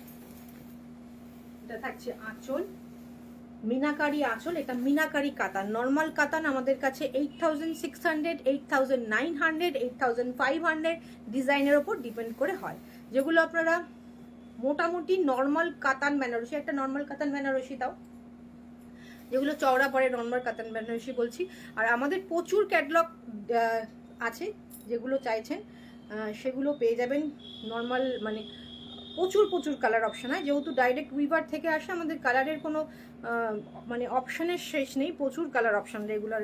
এটা থাকছে আঁচল, মিনাকারি আঁচল। এটা মিনাকারি কাতান, নর্মাল কাতান আমাদের কাছে 8,600, 8,900, 8,500 ডিজাইনের ওপর ডিপেন্ড করে হয়। যেগুলো আপনারা মোটামুটি নর্মাল কাতান বেনারসি, একটা নর্মাল কাতান বেনারসি দাও, যেগুলো চওড়া পরে নর্মাল কাতান বেনারসি বলছি। আর আমাদের প্রচুর ক্যাটলগ আছে, যেগুলো চাইছেন সেগুলো পেয়ে যাবেন। নর্মাল মানে প্রচুর কালার অপশন হয়, যেহেতু ডাইরেক্ট উইভার থেকে আসে আমাদের কালারের কোনো মানে অপশানের শেষ নেই, প্রচুর কালার অপশান রেগুলার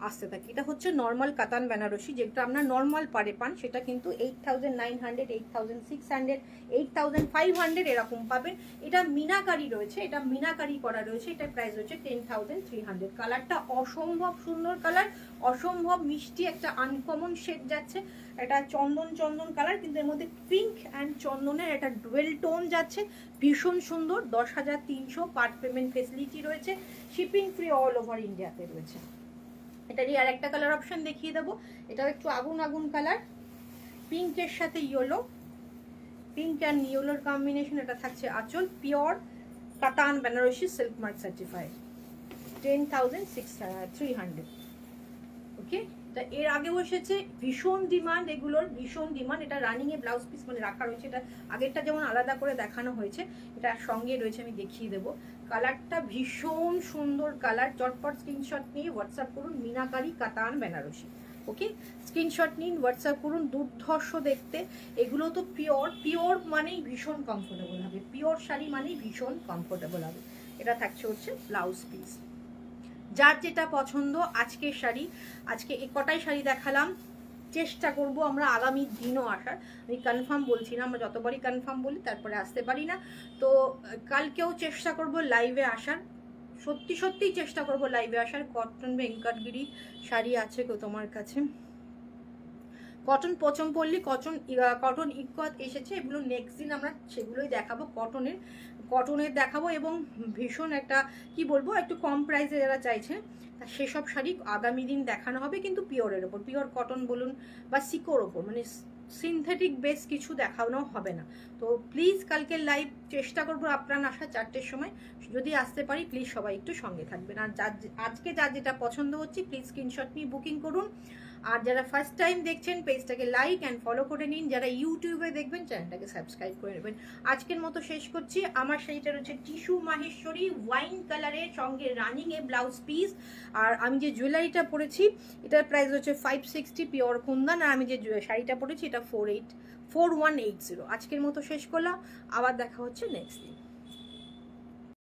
আসতে থাকে। এটা হচ্ছে নর্মাল কাতান বেনারসি, যেটা আপনার নর্মাল পারে পান, সেটা কিন্তু 8,900, 8,600, 8,500 এরকম পাবেন। এটা মিনাকারি রয়েছে, এটা মিনাকারি করা রয়েছে, এটার প্রাইস হচ্ছে 10,300। কালারটা অসম্ভব সুন্দর কালার, অসম্ভব মিষ্টি একটা আনকমন শেড যাচ্ছে। এটা চন্দন কালার, কিন্তু এর মধ্যে পিঙ্ক অ্যান্ড চন্দনের একটা ডুয়েল টোন যাচ্ছে, ভীষণ সুন্দর। 10,300 পার্ট পেমেন্ট ফেসিলিটি রয়েছে, শিপিং ফ্রি অল ওভার ইন্ডিয়াতে রয়েছে। এটারই আর একটা কালার অপশন দেখিয়ে দেবো, এটাও একটু আগুন কালার, পিঙ্কের সাথে ইয়েলো, পিঙ্ক অ্যান্ড ইয়েলোর কম্বিনেশন। এটা থাকছে আঁচল, পিওর কাতান বেনারসি সিল্ক মার্ক সার্টিফাইড, 10,300। ওকে, তা এর আগেও এসেছে, ভীষণ ডিমান্ড এগুলোর, ভীষণ ডিমান্ড। এটা রানিং এ ব্লাউজ পিস মানে রাখা রয়েছে, এটা আগেরটা যেমন আলাদা করে দেখানো হয়েছে, এটা সঙ্গে রয়েছে, আমি দেখিয়ে দেবো। কালারটা ভীষণ সুন্দর কালার, চটপট স্ক্রিনশট নিয়ে হোয়াটসঅ্যাপ করুন, মিনাকারি কাতান বেনারসি। ওকে, স্ক্রিনশট নিন, হোয়াটসঅ্যাপ করুন। দুর্ধর্ষ দেখতে, এগুলো তো পিওর, পিওর মানেই ভীষণ কমফোর্টেবল হবে, পিওর শাড়ি মানেই ভীষণ কমফোর্টেবল হবে। এটা থাকছে হচ্ছে ব্লাউজ পিস। যার যেটা পছন্দ আজকের শাড়ি, আজকে এ কটাই শাড়ি দেখালাম, চেষ্টা করব আমরা আগামী দিনও আসার। আমি কনফার্ম বলছি না, আমরা যতবারই কনফার্ম বলি তারপরে আসতে পারি না। তো কালকেও চেষ্টা করব লাইভে আসার, সত্যি সত্যিই চেষ্টা করব লাইভে আসার। কটন ভেঙ্কটগিরি শাড়ি আছে গো তোমার কাছে, কটন পচমপল্লী, কটন ইকোয়াত এসেছে, এগুলো নেক্সট দিন আমরা সেগুলোই দেখাবো। কটনের দেখাবো, এবং ভীষণ একটা কি বলবো, একটু কম প্রাইসে যারা চাইছে সেসব শাড়ি আগামী দিন দেখানো হবে, কিন্তু পিওরের ওপর, পিওর কটন বলুন বা সিকোর ওপর, মানে সিনথেটিক বেস কিছু দেখানো হবে না। তো প্লিজ কালকে লাইভ চেষ্টা করবো আপনারা আসার 4টের সময়, যদি আসতে পারি প্লিজ সবাই একটু সঙ্গে থাকবেন। আর আজকে যার যেটা পছন্দ হচ্ছে প্লিজ স্ক্রিনশট নিয়ে বুকিং করুন। আর যারা ফার্স্ট টাইম দেখছেন পেজটাকে লাইক অ্যান্ড ফলো করে নিন, যারা ইউটিউবে দেখবেন চ্যানেলটাকে সাবস্ক্রাইব করে নেবেন। আজকের মতো শেষ করছি। আমার শাড়িটা হচ্ছে টিস্যু মাহেশ্বরী ওয়াইন কালারের সঙ্গে রানিং এ ব্লাউজ পিস। আর আমি যে জুয়েলারিটা পরেছি এটার প্রাইস হচ্ছে 560 পিওর কুন্দন, আর আমি যে শাড়িটা পরেছি এটা 4180। আজকের মতো শেষ করলাম, আবার দেখা হচ্ছে নেক্সট দিন।